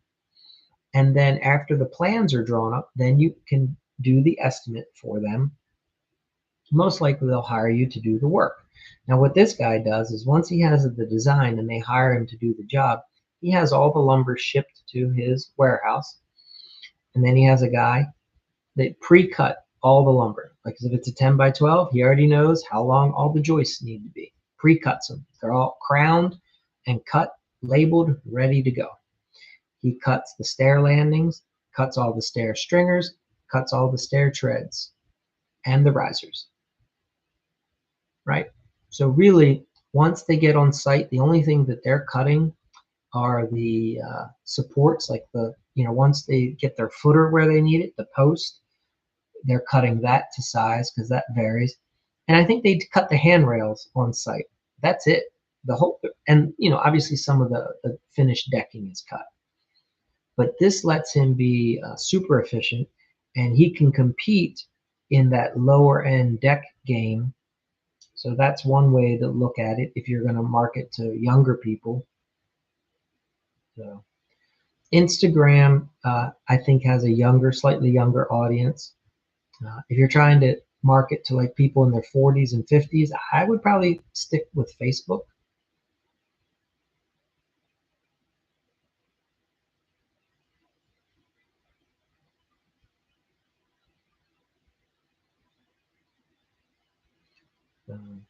and then after the plans are drawn up, then you can do the estimate for them. Most likely they'll hire you to do the work. Now what this guy does is once he has the design and they hire him to do the job, he has all the lumber shipped to his warehouse, and then he has a guy they pre-cut all the lumber. Like if it's a 10 by 12, he already knows how long all the joists need to be. Pre-cuts them. They're all crowned and cut, labeled, ready to go. He cuts the stair landings, cuts all the stair stringers, cuts all the stair treads, and the risers, right? So really, once they get on site, the only thing that they're cutting are the supports, like once they get their footer where they need it, the post, they're cutting that to size because that varies. And I think they cut the handrails on site. That's it. the whole, and obviously some of the finished decking is cut, but this lets him be super efficient, and he can compete in that lower end deck game. So that's one way to look at it if you're going to market to younger people. So Instagram, I think, has a slightly younger audience. If you're trying to market to like people in their 40s and 50s, I would probably stick with Facebook. Um,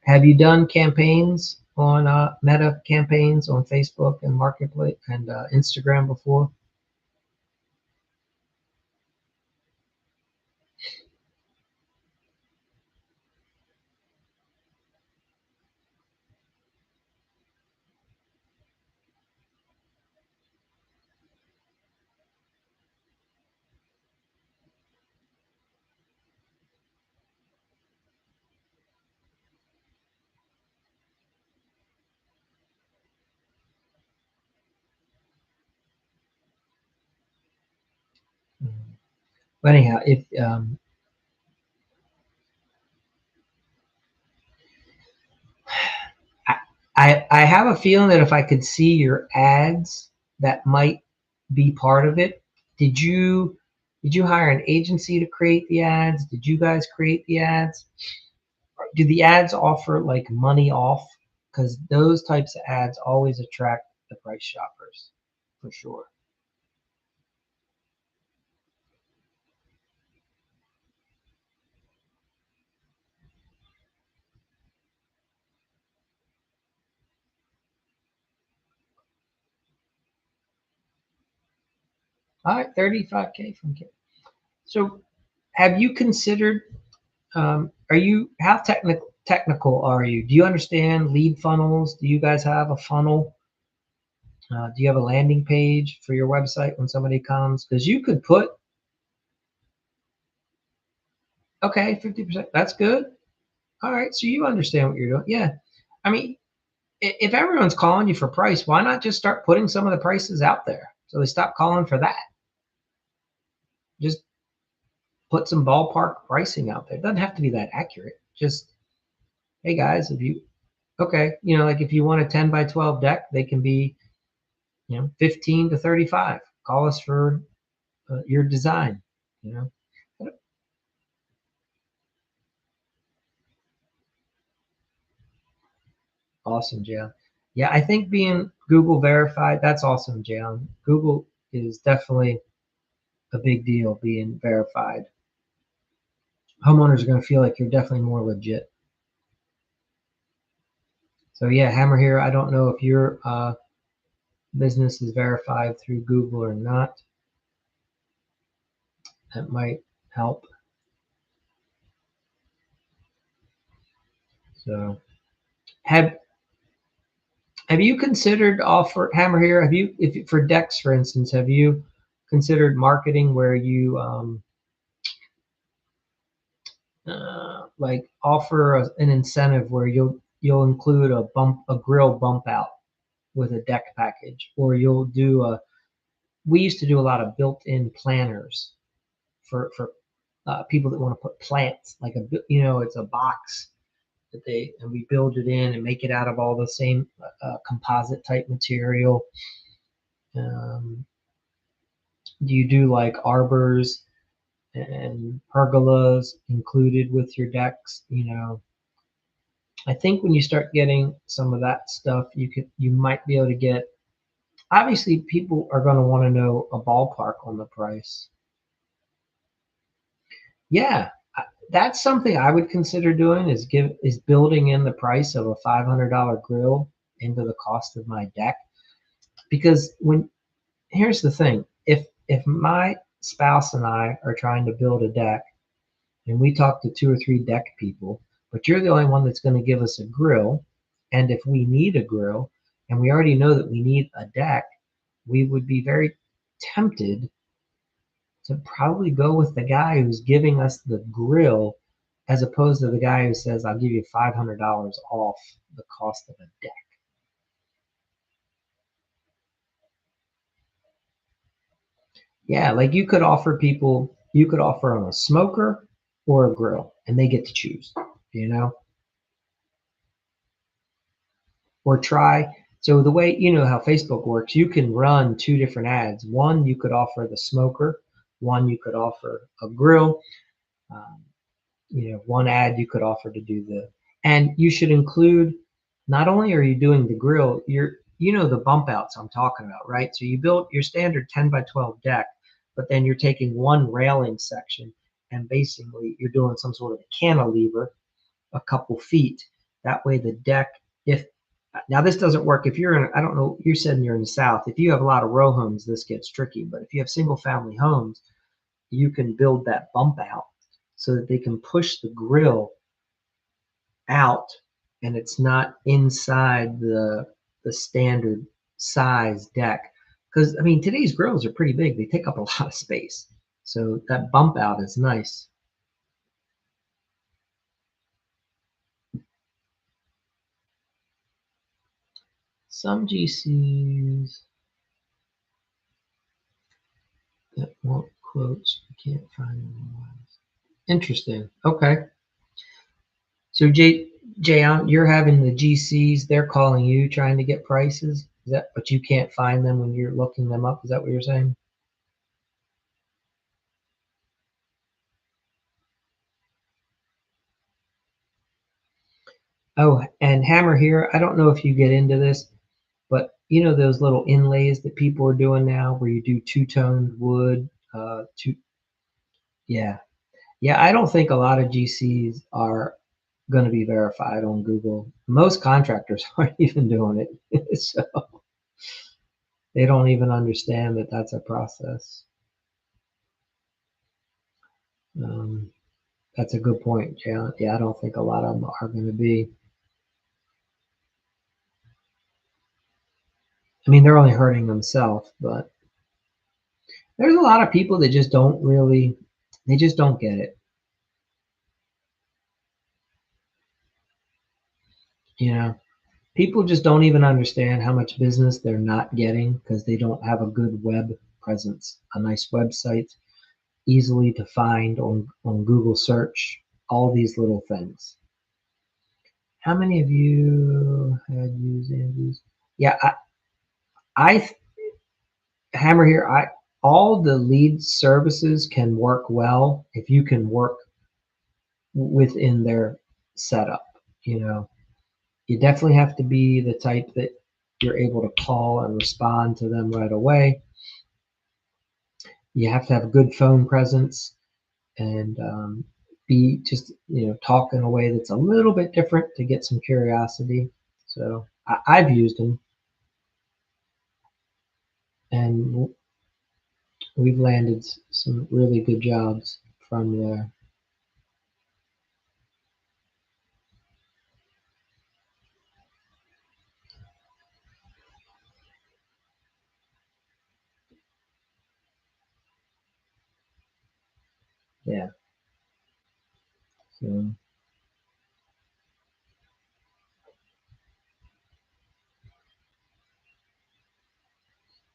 have you done campaigns on Meta campaigns on Facebook and Marketplace and Instagram before? Mhm. But anyhow, if I, I have a feeling that if I could see your ads, that might be part of it. Did you did you hire an agency to create the ads? Did you guys create the ads? Do the ads offer like money off? Because those types of ads always attract the price shoppers for sure. All right, 35K from K. So have you considered, are you, how technical are you? Do you understand lead funnels? Do you guys have a funnel? Do you have a landing page for your website when somebody comes? Because you could put, okay, 50%, that's good. All right, so you understand what you're doing. Yeah. I mean, if everyone's calling you for price, why not just start putting some of the prices out there so they stop calling for that? Just put some ballpark pricing out there. It doesn't have to be that accurate. Just, hey guys, if you, okay, like if you want a 10 by 12 deck, they can be, 15 to 35. Call us for your design, you know. Awesome, Jay. Yeah, I think being Google verified, that's awesome, Jay. Google is definitely a big deal being verified. Homeowners are going to feel like you're definitely more legit. So yeah, Hammer here. I don't know if your business is verified through Google or not. That might help. So have have you considered offer Hammer here? Have you, if for decks, for instance, have you considered marketing where you like offer an incentive where you'll include a grill bump out with a deck package, or you'll do a, we used to do a lot of built-in planters for people that want to put plants, like it's a box that they, and we build it in and make it out of all the same composite type material. um, do you do like arbors and pergolas included with your decks? I think when you start getting some of that stuff, you might be able to get, obviously people are going to want to know a ballpark on the price. Yeah, that's something I would consider doing, is building in the price of a $500 grill into the cost of my deck. Because here's the thing, if my spouse and I are trying to build a deck and we talk to two or three deck people, but you're the only one that's going to give us a grill, and if we need a grill and we already know that we need a deck, we would be very tempted to probably go with the guy who's giving us the grill as opposed to the guy who says, I'll give you $500 off the cost of a deck. Yeah, like you could offer them a smoker or a grill, and they get to choose, you know, or try. So the way, you know how Facebook works, you can run two different ads. One, you could offer the smoker, one, you could offer a grill. Um, one ad you could offer to do and you should include, not only are you doing the grill, the bump outs I'm talking about, right? So you build your standard 10 by 12 deck, but then you're taking one railing section and basically you're doing some sort of a cantilever a couple feet. That way the deck, if now this doesn't work if you're in, I don't know, you said you're in the South. If you have a lot of row homes, this gets tricky. But if you have single family homes, you can build that bump out so that they can push the grill out and it's not inside the standard size deck. Because I mean today's grills are pretty big. They take up a lot of space. So that bump out is nice. Some GCs that want quotes, you can't find them online. Interesting. Okay. So Jay, you're having the GCs, they're calling you trying to get prices. Is that, but you can't find them when you're looking them up? Is that what you're saying? Oh, and Hammer here, I don't know if you get into this, but you know those little inlays that people are doing now where you do two-toned wood, yeah. Yeah, I don't think a lot of GCs are going to be verified on Google. Most contractors aren't even doing it. So they don't even understand that that's a process. Um, that's a good point, Jay. Yeah, I don't think a lot of them are going to be. I mean, they're only hurting themselves, but there's a lot of people that just don't really, they just don't get it. You know, people just don't even understand how much business they're not getting because they don't have a good web presence, a nice website, easily to find on Google search, all these little things. How many of you had used Andrews? Yeah, I Hammer here. I all the lead services can work well if you can work within their setup. You know, you definitely have to be the type that you're able to call and respond to them right away. You have to have a good phone presence and be just talk in a way that's a little bit different to get some curiosity. So I've used them and we've landed some really good jobs from there. Yeah. So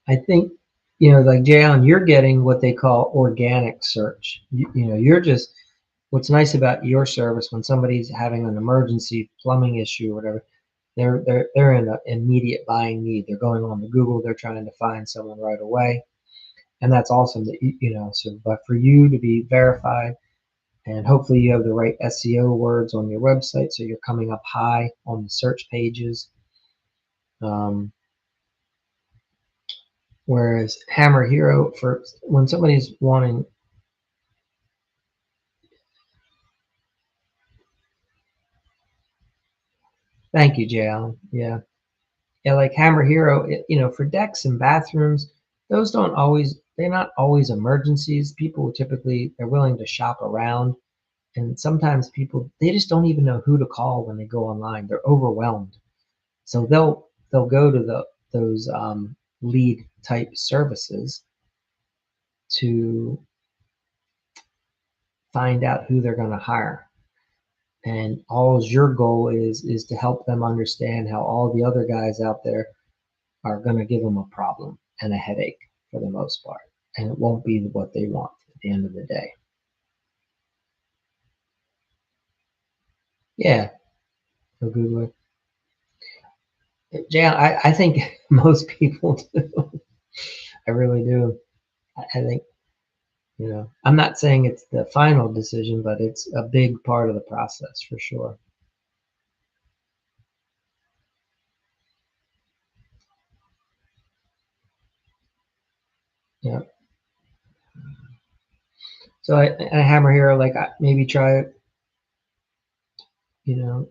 I think, like Jay Allen, you're getting what they call organic search. You're just, what's nice about your service when somebody's having an emergency plumbing issue or whatever, they're in an immediate buying need. They're going on to Google, they're trying to find someone right away. And that's awesome that so but for you to be verified and hopefully you have the right SEO words on your website so you're coming up high on the search pages. Um, Whereas Hammer Hero, for when somebody's wanting, thank you, Jay Allen. Yeah, yeah, like Hammer Hero, for decks and bathrooms, those don't always, they're not always emergencies. People typically they're willing to shop around, and sometimes people they just don't even know who to call when they go online. They're overwhelmed, so they'll go to those lead type services to find out who they're going to hire. And all your goal is to help them understand how all the other guys out there are going to give them a problem and a headache for the most part, and it won't be what they want at the end of the day. Yeah, a good way. Yeah, I think most people do. I really do. I think, I'm not saying it's the final decision, but it's a big part of the process for sure. Yeah. So I hammer here, like maybe try, you know,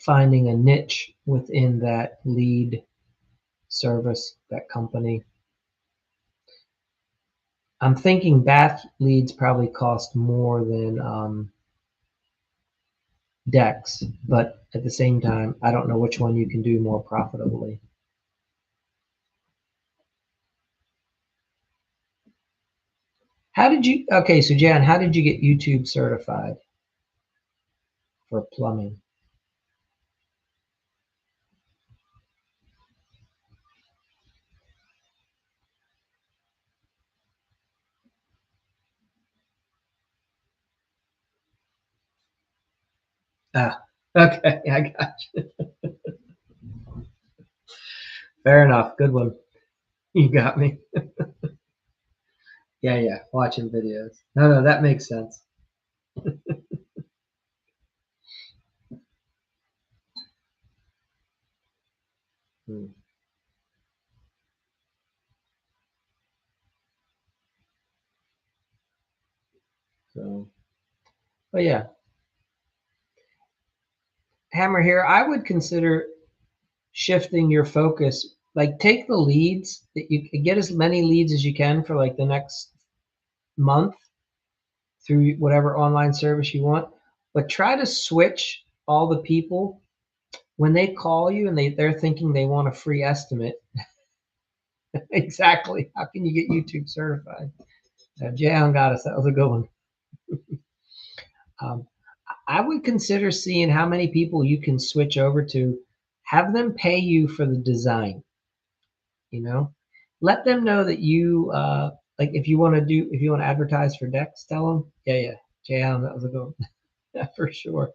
finding a niche within that lead service, that company. I'm thinking bath leads probably cost more than decks, but at the same time, I don't know which one you can do more profitably. Okay, so Jan, how did you get YouTube certified for plumbing? Ah, okay, I got you. Fair enough. Good one. You got me. Yeah, yeah. Watching videos. No, no, that makes sense. Hmm, so, but yeah, hammer here. I would consider shifting your focus. Like, take the leads that you can get, as many leads as you can for like the next month through whatever online service you want, but try to switch all the people when they call you and they're thinking they want a free estimate. Exactly. How can you get YouTube certified? Jay got us. That was a good one. Um, I would consider seeing how many people you can switch over to, have them pay you for the design, you know? Let them know that like if you want to advertise for decks, tell them, yeah, yeah, Jay that was a good one. Yeah, for sure.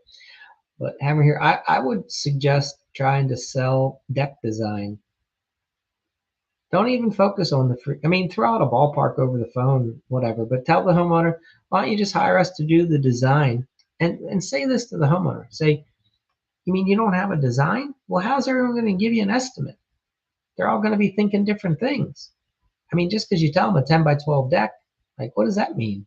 But hammer here, I would suggest trying to sell deck design. Don't even focus on the free. I mean, throw out a ballpark over the phone, whatever. But tell the homeowner, why don't you just hire us to do the design? And say this to the homeowner. Say, you mean you don't have a design? Well, how's everyone going to give you an estimate? They're all going to be thinking different things. I mean, just because you tell them a 10 by 12 deck, like, what does that mean?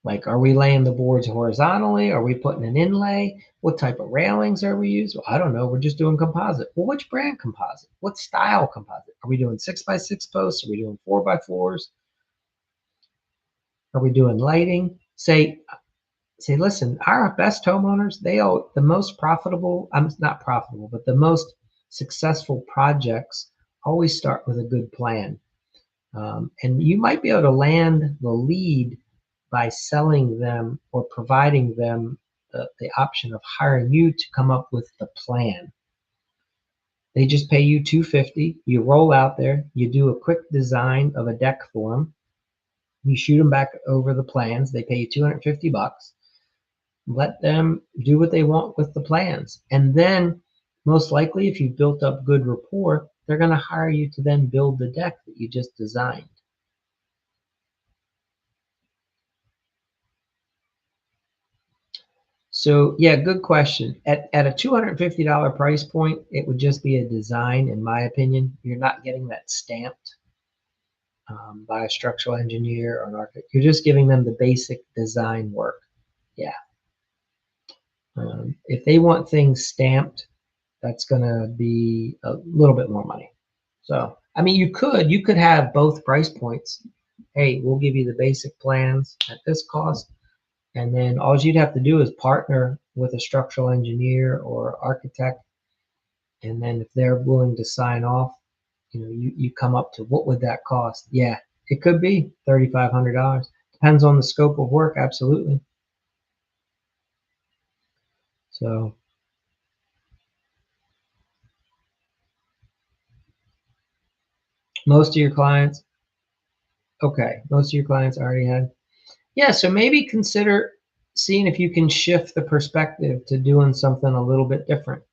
Like, are we laying the boards horizontally? Are we putting an inlay? What type of railings are we using? Well, I don't know. We're just doing composite. Well, which brand composite? What style composite? Are we doing 6 by 6 posts? Are we doing 4 by 4s? Are we doing lighting? Say, listen, our best homeowners, they all the most profitable, I'm not profitable, but the most successful projects always start with a good plan. And you might be able to land the lead by selling them or providing them the option of hiring you to come up with the plan. They just pay you 250. You roll out there, you do a quick design of a deck for them, you shoot them back over the plans. They pay you 250 bucks. Let them do what they want with the plans. And then, most likely, if you've built up good rapport, they're going to hire you to then build the deck that you just designed. So yeah, good question. At a $250 price point, it would just be a design, in my opinion. You're not getting that stamped by a structural engineer or an architect. You're just giving them the basic design work. Yeah. If they want things stamped, that's going to be a little bit more money. So, I mean, you could have both price points. Hey, we'll give you the basic plans at this cost, and then all you'd have to do is partner with a structural engineer or architect, and then if they're willing to sign off, you come up to what would that cost? Yeah, it could be $3,500. Depends on the scope of work, absolutely. So most of your clients, okay, most of your clients already had. Yeah, so maybe consider seeing if you can shift the perspective to doing something a little bit different.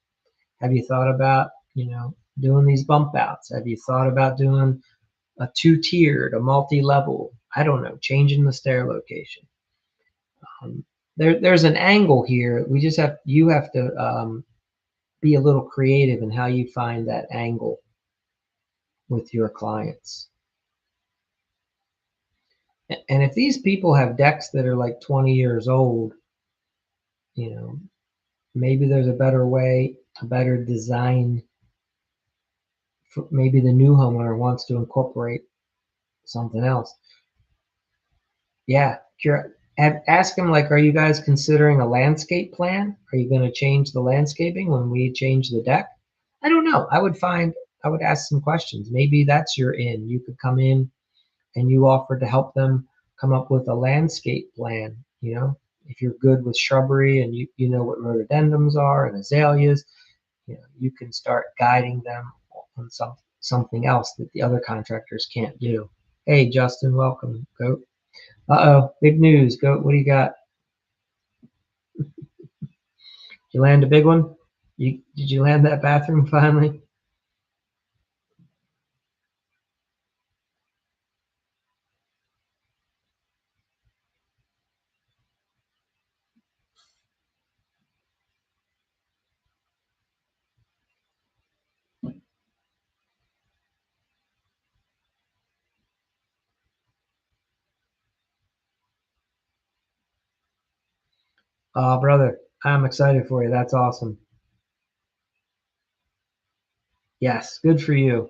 Have you thought about, doing these bump outs? Have you thought about doing a two-tiered, a multi-level? I don't know, changing the stair location. There's an angle here. You have to be a little creative in how you find that angle with your clients. And if these people have decks that are like 20 years old, you know, maybe there's a better way, a better design. Maybe the new homeowner wants to incorporate something else. Yeah, ask them like, are you guys considering a landscape plan? Are you going to change the landscaping when we change the deck? I don't know. I would ask some questions. Maybe that's your in. You could come in and you offer to help them come up with a landscape plan. If you're good with shrubbery and you know what rhododendrons are and azaleas, you can start guiding them on something else that the other contractors can't do. Hey, Justin, welcome. Goat. Uh-oh, big news. Goat, what do you got? Did you land a big one? Did you land that bathroom finally? Oh, brother, I'm excited for you. That's awesome. Yes, good for you.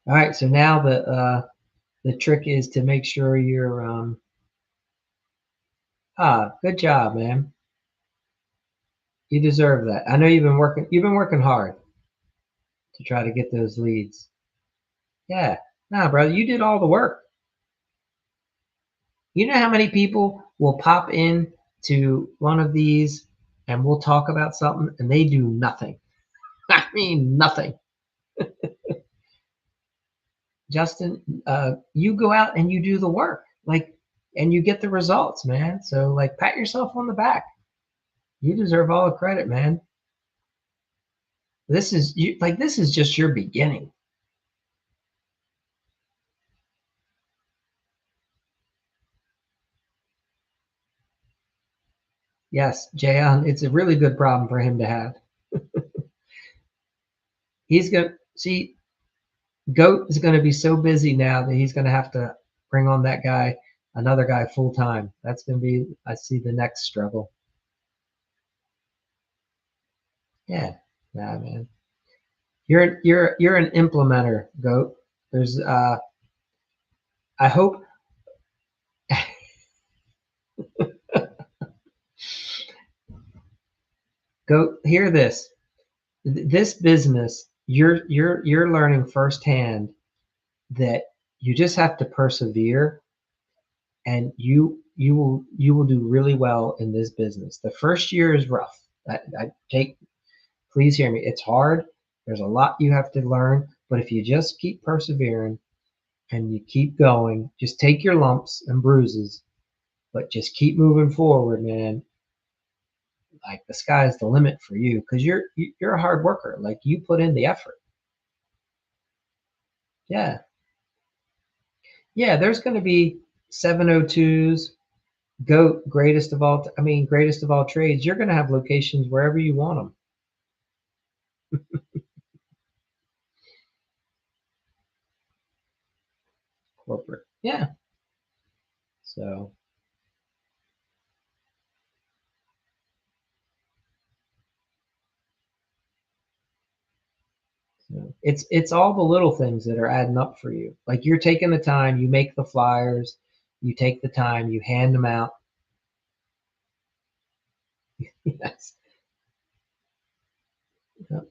All right, so now the trick is to make sure you're good job, man. You deserve that. I know you've been working hard to try to get those leads. Yeah. Nah, brother, you did all the work. You know how many people will pop in to one of these and we'll talk about something and they do nothing. I mean nothing. Justin, you go out and you do the work. Like, and you get the results, man. So like pat yourself on the back. You deserve all the credit, man. This is just your beginning. Yes, Jayon, it's a really good problem for him to have. He's gonna see Goat is gonna be so busy now that he's gonna have to bring on another guy full time. That's gonna be, I see the next struggle. Yeah, yeah, man. You're an implementer, Goat. There's I hope hear this. This business, you're learning firsthand that you just have to persevere and you will do really well in this business. The first year is rough. I take Please hear me. It's hard. There's a lot you have to learn, but if you just keep persevering and you keep going, just take your lumps and bruises, but just keep moving forward, man. Like the sky's the limit for you because you're a hard worker. Like you put in the effort. Yeah. Yeah, there's going to be 702s, GOAT, greatest of all trades. You're going to have locations wherever you want them. Corporate. Yeah. So, it's all the little things that are adding up for you. Like you're taking the time, you make the flyers, you take the time, you hand them out. Yes. Yep.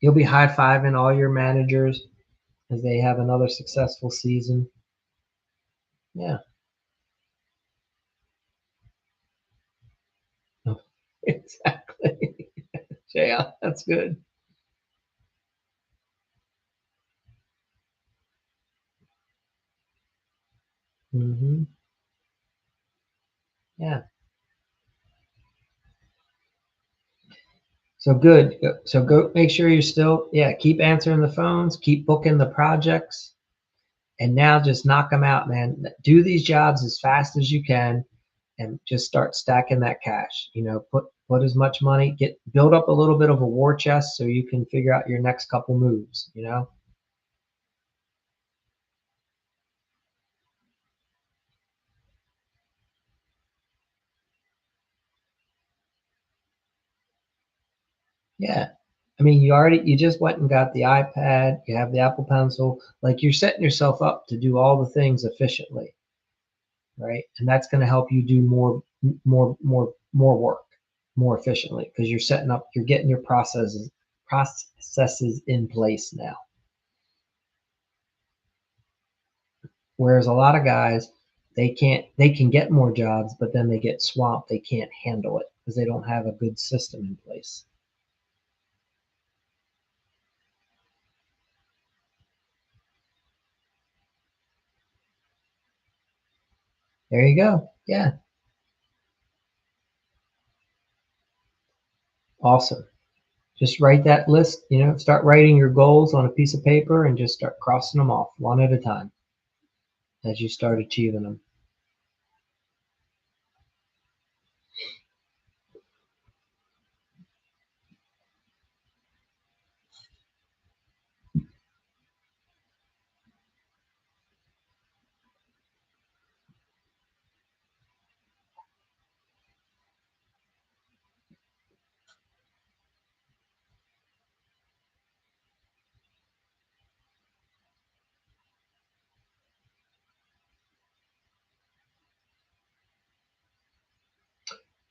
You'll be high-fiving all your managers as they have another successful season. Yeah. Exactly. Yeah, that's good. Hmm. Yeah. So good. So go make sure you're still, yeah, keep answering the phones, keep booking the projects, and now just knock them out, man. Do these jobs as fast as you can and just start stacking that cash. Put as much money, build up a little bit of a war chest so you can figure out your next couple moves. Yeah. I mean, you just went and got the iPad, you have the Apple Pencil, like you're setting yourself up to do all the things efficiently, right? And that's going to help you do more work more efficiently because you're getting your processes in place now. Whereas a lot of guys, they can get more jobs, but then they get swamped. They can't handle it because they don't have a good system in place. There you go. Yeah. Awesome. Just write that list, start writing your goals on a piece of paper and just start crossing them off one at a time as you start achieving them.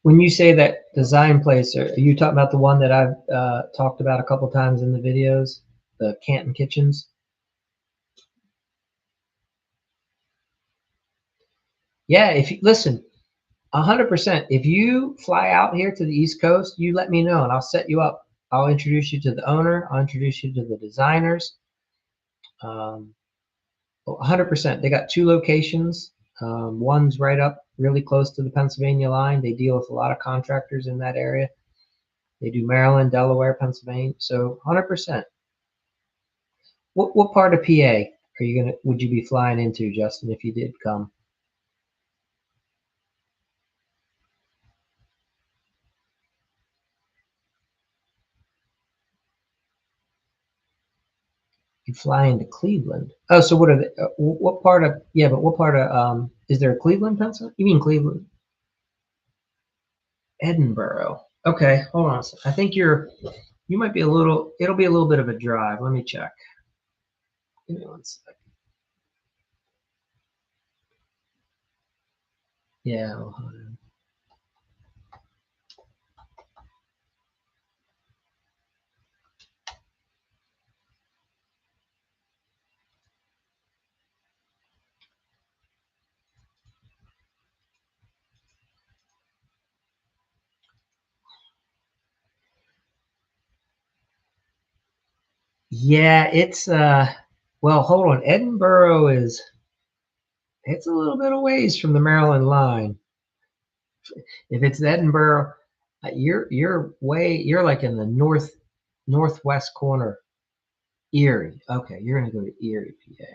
When you say that design place, are you talking about the one that I've talked about a couple times in the videos, the Canton Kitchens? Yeah, if you listen, 100%. If you fly out here to the East Coast, you let me know and I'll set you up. I'll introduce you to the owner. I'll introduce you to the designers. 100%. They got two locations. One's right up really close to the Pennsylvania line. They deal with a lot of contractors in that area. They do Maryland, Delaware, Pennsylvania. So 100%. What part of PA would you be flying into, Justin, if you did come? You fly into Cleveland. Oh, so what are the, what part of, yeah, but what part of, is there a Cleveland, Pennsylvania? You mean Cleveland? Edinburgh. Okay, hold on a second. I think you might be it'll be a little bit of a drive. Let me check. Give me one sec. Yeah, Ohio. Yeah, well, hold on. Edinburgh it's a little bit of ways from the Maryland line. If it's Edinburgh, you're like in the northwest corner. Erie. Okay, you're gonna go to Erie, PA.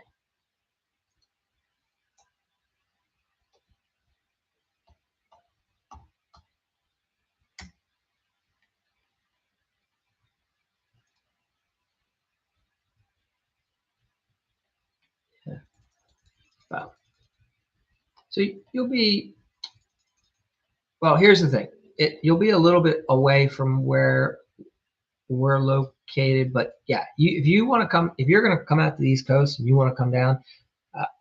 Yeah. Wow. So you'll be well. Here's the thing. You'll be a little bit away from where we're located, but yeah, if you want to come, if you're gonna come out to the East Coast and you want to come down,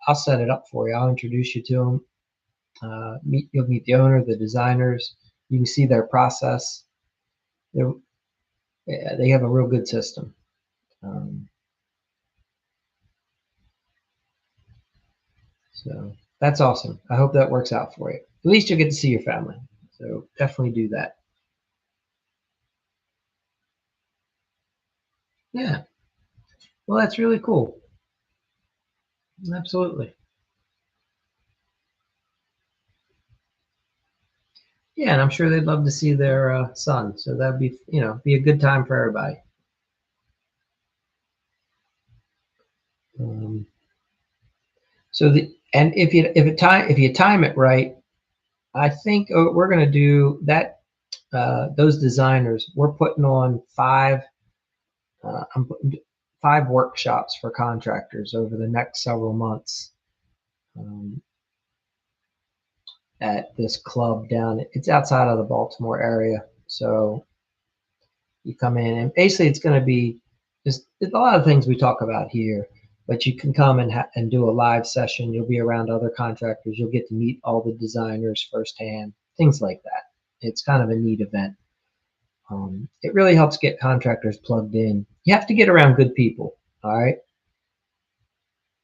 I'll set it up for you. I'll introduce you to them. You'll meet the owner, the designers. You can see their process. They're, yeah, they have a real good system. Um, so that's awesome. I hope that works out for you. At least you'll get to see your family. So definitely do that. Yeah. Well, that's really cool. Absolutely. Yeah, and I'm sure they'd love to see their son. So that'd be, be a good time for everybody. Um, so the and if you time it right, I think we're going to do that. Those designers, we're putting on I'm putting 5 workshops for contractors over the next several months um, at this club down. It's outside of the Baltimore area, so you come in and basically it's going to be just a lot of things we talk about here. But you can come and do a live session. You'll be around other contractors. You'll get to meet all the designers firsthand. Things like that. It's kind of a neat event. It really helps get contractors plugged in. You have to get around good people. All right.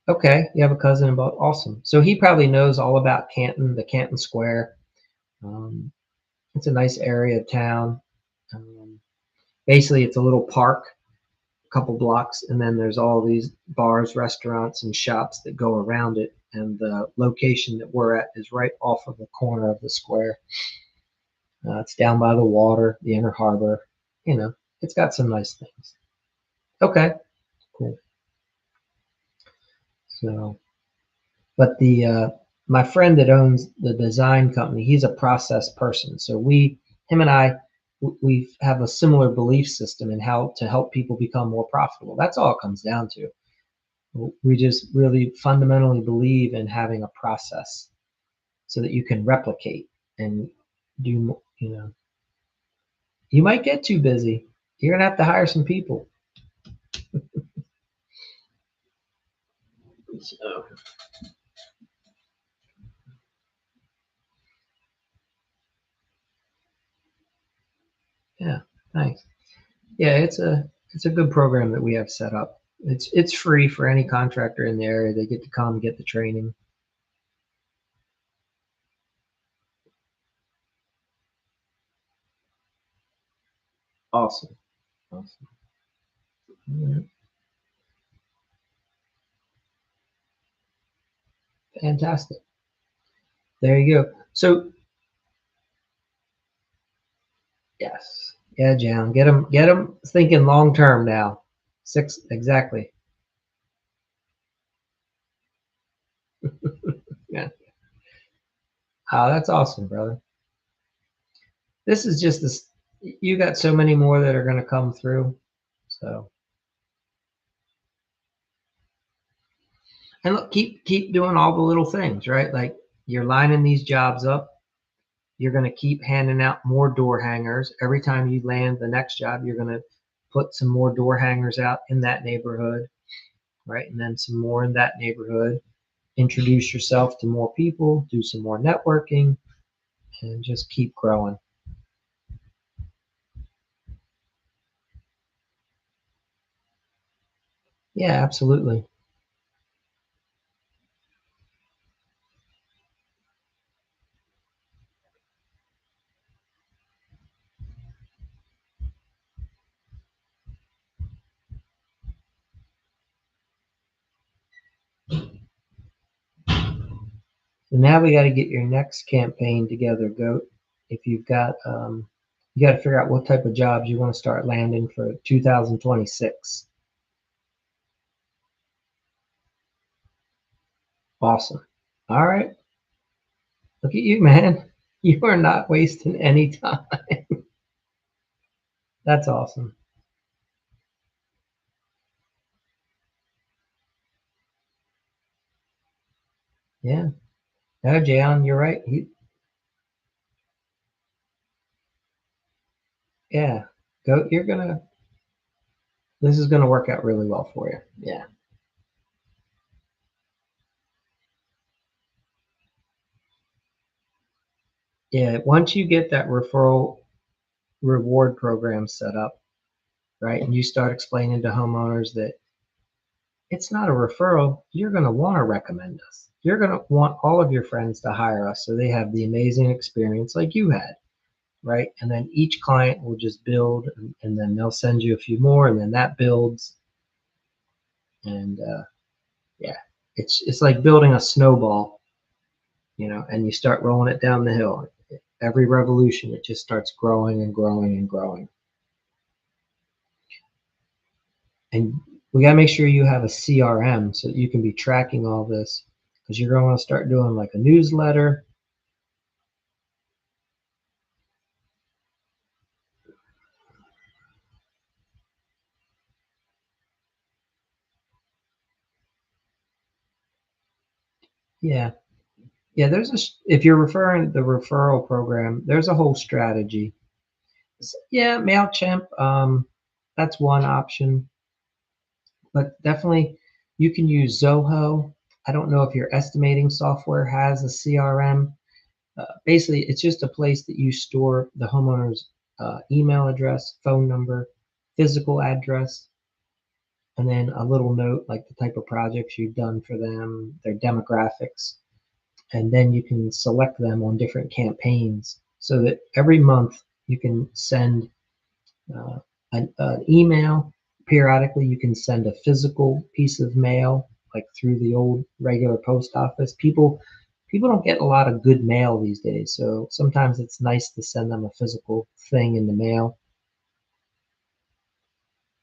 Okay. You have a cousin about awesome. So he probably knows all about Canton, the Canton Square. Um, it's a nice area of town. Um, Basically, it's a little park, a couple blocks, and then there's all these bars, restaurants, and shops that go around it. And the location that we're at is right off of the corner of the square. It's down by the water, the inner harbor. It's got some nice things. Okay. Cool. So, but the my friend that owns the design company, he's a process person. So him and I, we have a similar belief system in how to help people become more profitable. That's all it comes down to. We just really fundamentally believe in having a process so that you can replicate and do. You might get too busy. You're gonna have to hire some people. So, yeah, thanks. Yeah, it's a good program that we have set up. It's free for any contractor in the area. They get to come get the training. Awesome. Awesome. Yeah, fantastic. There you go. So yes, yeah, Jan, get them thinking long term now. Six exactly. Yeah. Oh, that's awesome, brother. This is just this. You got so many more that are going to come through. So and look, keep doing all the little things, right? Like you're lining these jobs up. You're going to keep handing out more door hangers. Every time you land the next job, you're going to put some more door hangers out in that neighborhood, right? And then some more in that neighborhood. Introduce yourself to more people, do some more networking, and just keep growing. Yeah, absolutely. So now we got to get your next campaign together, Goat. If you got to figure out what type of jobs you want to start landing for 2026. Awesome. All right. Look at you, man. You are not wasting any time. That's awesome. Yeah. No, Jayon, you're right. Yeah. Go. This is gonna work out really well for you. Yeah. Yeah. Once you get that referral reward program set up, right? And you start explaining to homeowners that it's not a referral. You're going to want to recommend us. You're going to want all of your friends to hire us so they have the amazing experience like you had, right? And then each client will just build, and then they'll send you a few more, and then that builds. And yeah, it's like building a snowball, and you start rolling it down the hill. Every revolution, it just starts growing and growing and growing. And we got to make sure you have a CRM so that you can be tracking all this, because you're going to start doing like a newsletter. Yeah. Yeah, if you're referring the referral program, there's a whole strategy. Yeah, MailChimp, that's one option, but definitely you can use Zoho. I don't know if your estimating software has a CRM. Basically, it's just a place that you store the homeowner's email address, phone number, physical address, and then a little note like the type of projects you've done for them, their demographics, and then you can select them on different campaigns so that every month you can send uh, an email. Periodically, you can send a physical piece of mail, like through the old regular post office. People don't get a lot of good mail these days, so sometimes it's nice to send them a physical thing in the mail.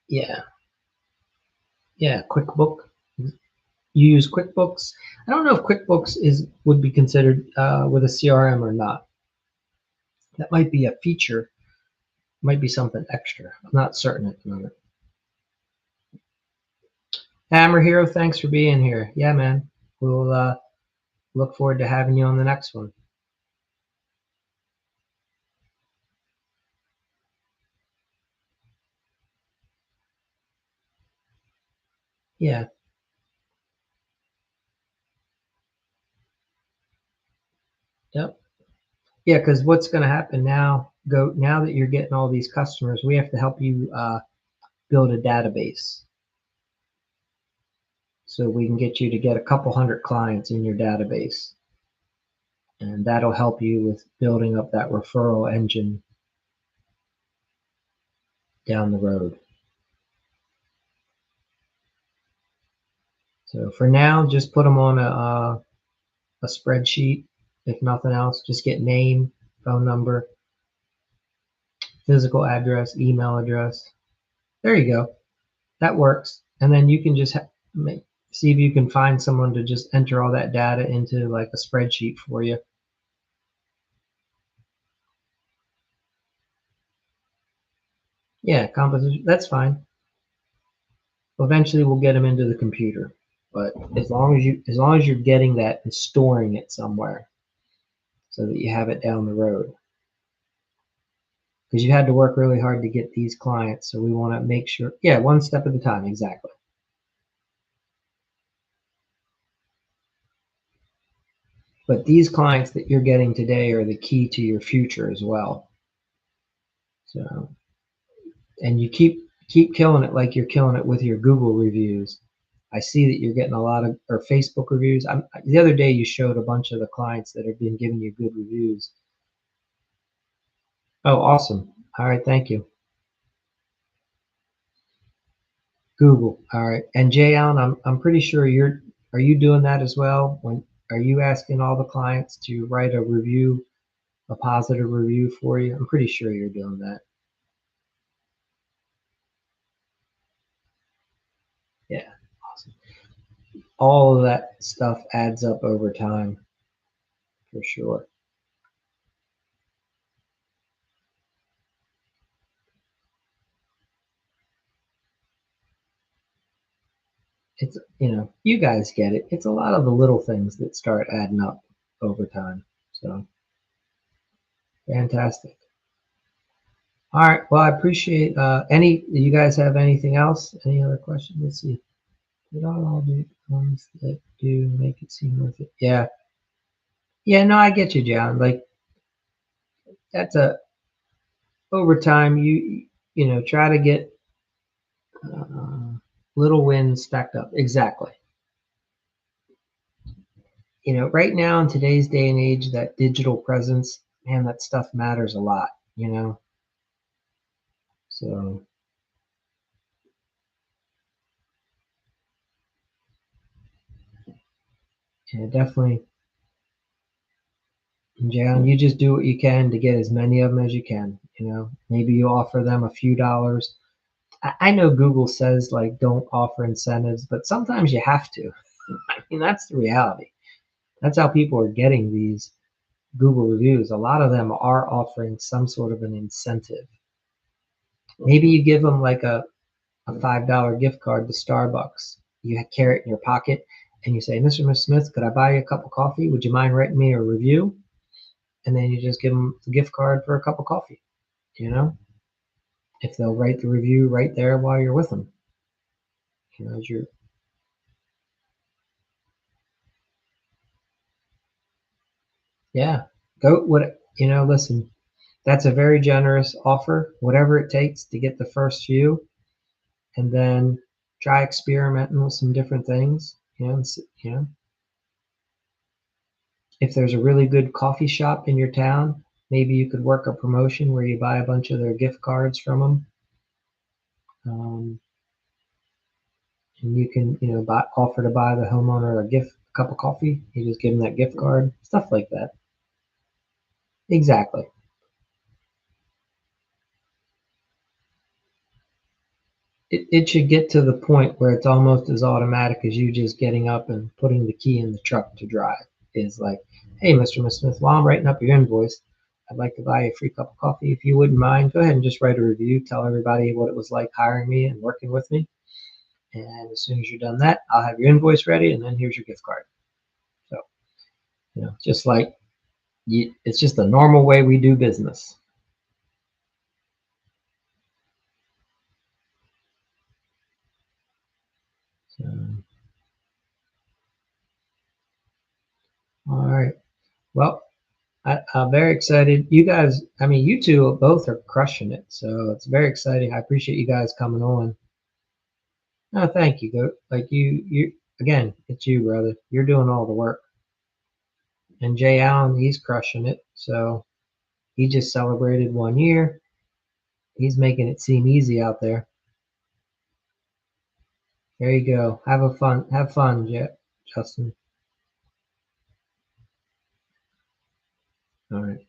Yeah, yeah, QuickBook. You use QuickBooks. I don't know if QuickBooks is would be considered with a CRM or not. That might be a feature, might be something extra. I'm not certain at the moment. Hammer Hero, thanks for being here. Yeah, man. We'll look forward to having you on the next one. Yeah, yep. Yeah, because what's going to happen now that you're getting all these customers, we have to help you build a database so we can get you to get a couple hundred clients in your database. And that'll help you with building up that referral engine down the road. So for now, just put them on a spreadsheet. If nothing else, just get name, phone number, physical address, email address. There you go. That works. And then you can just see if you can find someone to just enter all that data into like a spreadsheet for you. Yeah, composition. That's fine. Eventually, we'll get them into the computer. But as long as you're getting that and storing it somewhere, so that you have it down the road, because you had to work really hard to get these clients. So we want to make sure. Yeah, one step at a time. Exactly. But these clients that you're getting today are the key to your future as well. So, and you keep killing it like you're killing it with your Google reviews. I see that you're getting a lot of or Facebook reviews. The other day you showed a bunch of the clients that have been giving you good reviews. Oh, awesome. All right, thank you. Google. All right. And Jay Allen, I'm pretty sure are you doing that as well? Are you asking all the clients to write a review, a positive review for you? I'm pretty sure you're doing that. Yeah. Awesome. All of that stuff adds up over time for sure. It's, you guys get it. It's a lot of the little things that start adding up over time. So fantastic. All right. Well, I appreciate you guys have anything else? Any other questions? Let's see. Did all the ones that do make it seem worth it? Yeah. Yeah, no, I get you, John. Like that's over time, try to get Uh, little wins stacked up. Exactly. Right now in today's day and age, that digital presence, man, that stuff matters a lot, you know? So, yeah, definitely. John, you just do what you can to get as many of them as you can. Maybe you offer them a few dollars. I know Google says like don't offer incentives, but sometimes you have to. I mean, that's the reality. That's how people are getting these Google reviews. A lot of them are offering some sort of an incentive. Maybe you give them like a $5 gift card to Starbucks. You carry it in your pocket and you say, Mr. and Miss Smith, could I buy you a cup of coffee? Would you mind writing me a review? And then you just give them the gift card for a cup of coffee, you know, if they'll write the review right there while you're with them. As you're, yeah, listen, that's a very generous offer, whatever it takes to get the first few, and then try experimenting with some different things. If there's a really good coffee shop in your town, maybe you could work a promotion where you buy a bunch of their gift cards from them. And you can, offer to buy the homeowner a cup of coffee. You just give them that gift card, stuff like that. Exactly. It should get to the point where it's almost as automatic as you just getting up and putting the key in the truck to drive. Is like, hey, Mr. and Miss Smith, while I'm writing up your invoice, I'd like to buy you a free cup of coffee. If you wouldn't mind, go ahead and just write a review. Tell everybody what it was like hiring me and working with me. And as soon as you're done that, I'll have your invoice ready, and then here's your gift card. So, just like it's just the normal way we do business. So, all right. Well, I'm very excited. You guys, I mean, you two both are crushing it. So it's very exciting. I appreciate you guys coming on. No, thank you. Like again, it's you, brother. You're doing all the work. And Jay Allen, he's crushing it. So he just celebrated 1 year. He's making it seem easy out there. There you go. Have fun, Justin. All right.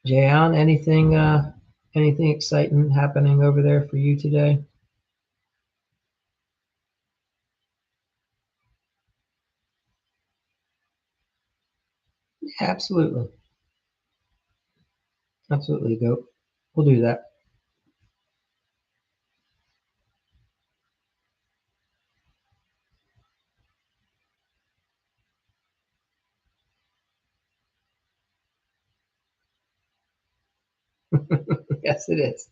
Jay Allen, anything exciting happening over there for you today? Yeah, absolutely. Absolutely, go. We'll do that. Yes, it is.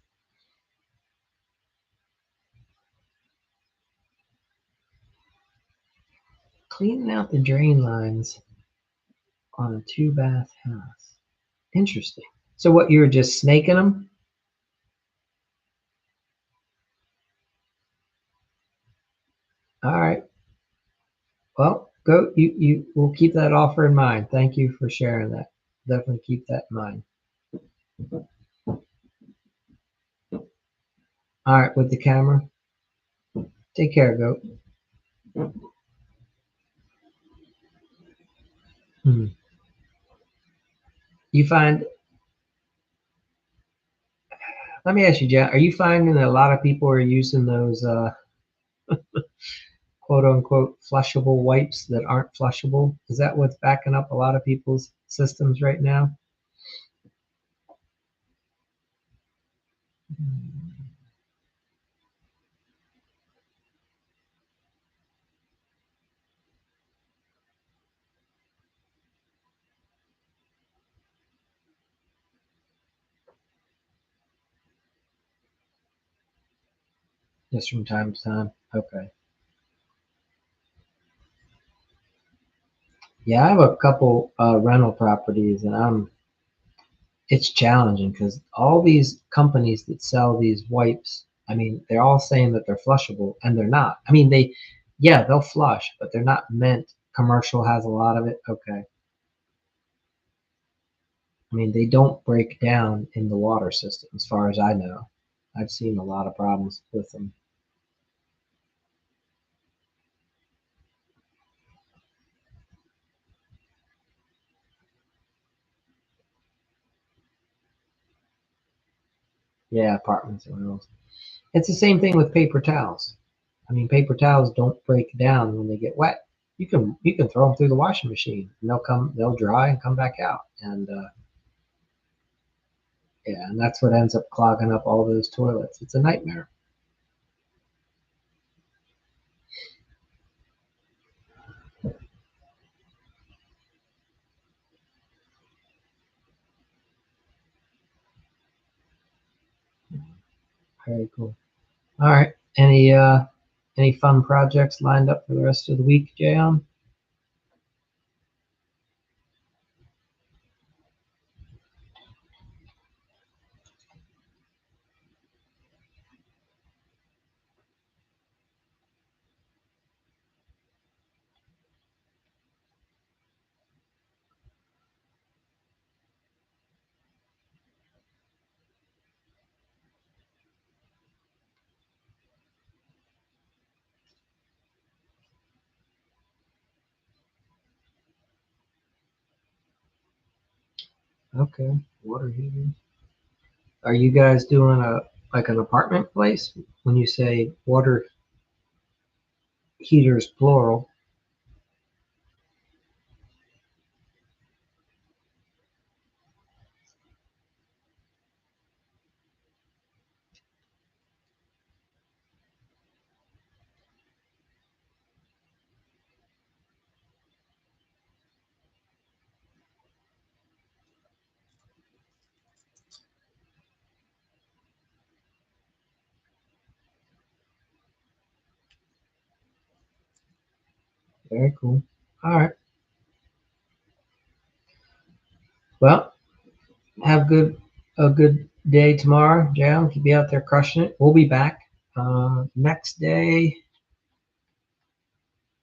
Cleaning out the drain lines on a two-bath house. Interesting. So what, you were just snaking them? All right. Well, go. You will keep that offer in mind. Thank you for sharing that. Definitely keep that in mind. All right, with the camera. Take care, goat. Hmm. You find. Let me ask you, Jen. Are you finding that a lot of people are using those quote unquote flushable wipes that aren't flushable? Is that what's backing up a lot of people's systems right now? Just from time to time. Okay. Yeah, I have a couple rental properties, and I'm it's challenging because all these companies that sell these wipes, I mean, they're all saying that they're flushable and they're not. I mean, yeah, they'll flush, but they're not meant. Commercial has a lot of it. Okay. I mean, they don't break down in the water system, as far as I know. I've seen a lot of problems with them. Yeah, apartments and oils. It's the same thing with paper towels. I mean, paper towels don't break down when they get wet. You can throw them through the washing machine and they'll dry and come back out. And yeah, and that's what ends up clogging up all those toilets. It's a nightmare. Very cool. All right. Any fun projects lined up for the rest of the week, Jayon? Okay. Water heaters. Are you guys doing like an apartment place? When you say water heaters plural. Very cool. All right. Well, have a good day tomorrow, Jam. Keep you out there crushing it. We'll be back next day.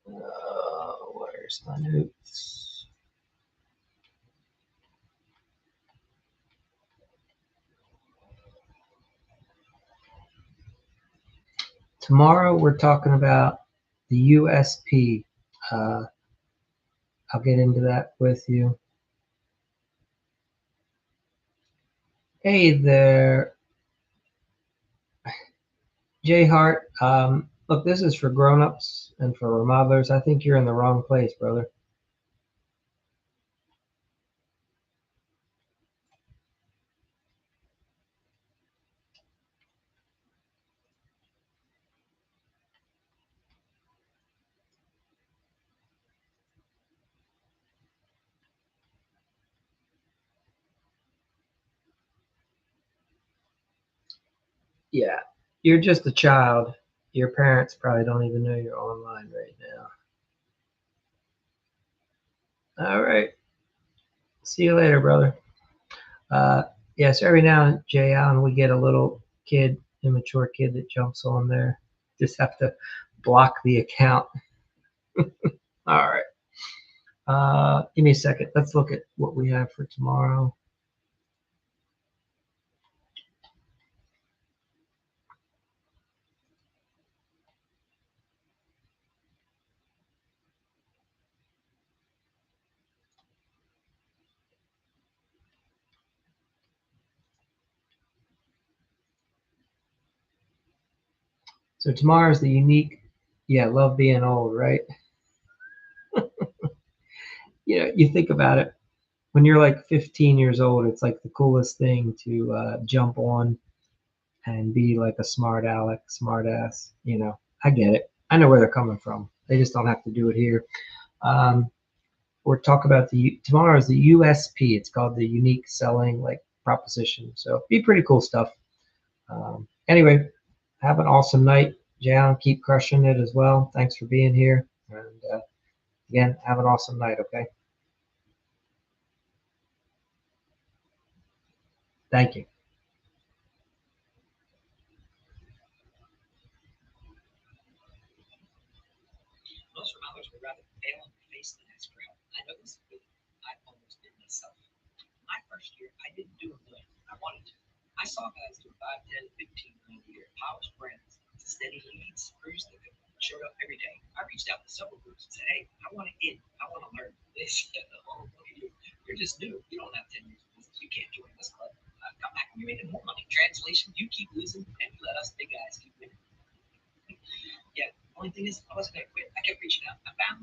Where's my notes? Tomorrow we're talking about the USP. Uh, I'll get into that with you. Hey there, Jay Hart. Look, this is for grown-ups and for remodelers. I think you're in the wrong place, brother. Yeah, you're just a child. Your parents probably don't even know you're online right now. All right. See you later, brother. Uh, yeah, so every now and Jay Allen, we get a little kid, immature kid that jumps on there. Just have to block the account. All right. Give me a second. Let's look at what we have for tomorrow. So tomorrow's the unique. Yeah, love being old, right? You think about it. When you're like 15 years old, it's like the coolest thing to jump on and be like a smart aleck, smart ass. I get it. I know where they're coming from. They just don't have to do it here. Um, we're talking about tomorrow is the USP. It's called the unique selling like proposition. So be pretty cool stuff. Anyway, have an awesome night, Jan. Keep crushing it as well. Thanks for being here. And again, have an awesome night. Okay. Thank you. Most remodelers would rather fail on their face than ask for help. I know this because I almost did myself. My first year, I didn't do a million. I wanted to. I saw guys do 5, 10, 15 million a year, polished brands, steady leads, crews that showed up every day. I reached out to several groups and said, hey, I want to in. I want to learn. They said, oh, look at you. You're just new. You don't have 10 years of business. You can't join this club. Come back when you're making more money. Translation, you keep losing and you let us big guys keep winning. Yeah. Only thing is, I wasn't gonna quit. I kept reaching out. I found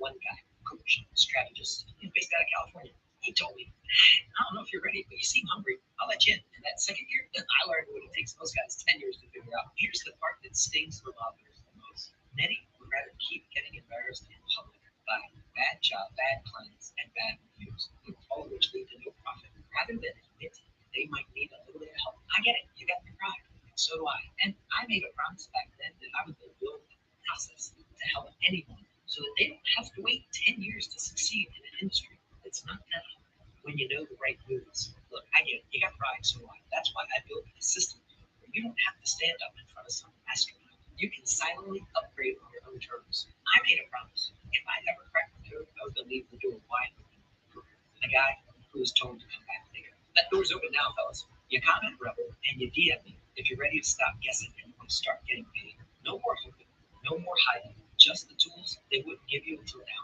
one guy, coach, strategist, he's based out of California. He told me, I don't know if you're ready, but you seem hungry. I'll let you in. And that second year, I learned what it takes most guys 10 years to figure out. Here's the part that stings for modelers the most. Many would rather keep getting embarrassed in public by bad job, bad clients, and bad reviews, all of which lead to no profit, rather than admit they might need a little bit of help. I get it. You got your pride. So do I. And I made a promise back then that I was going to build a process to help anyone so that they don't have to wait 10 years to succeed in an industry that's not that hard when you know the right moves. Look, I get it. You got pride, so do I. That's why I built a system where you don't have to stand up in front of some astronaut. You can silently upgrade on your own terms. I made a promise. If I ever cracked the code, I was going to leave the door wide open for the guy who was told to come back later. That door's open now, fellas. You comment Rebel and you DM me if you're ready to stop guessing and want to start getting paid. No more hoping, no more hiding, just the tools they wouldn't give you until now.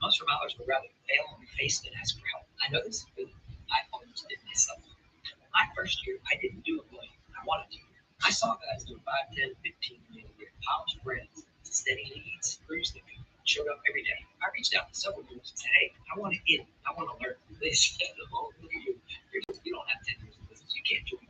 Most remodelers would rather fail on the face than ask for help. I know this because I almost did myself. My first year, I didn't do a million. I wanted to. I saw guys do 5, 10, 15 million a year, polished brands, steady leads, crews that showed up every day. I reached out to several groups and said, hey, I want to in. I want to learn. They said,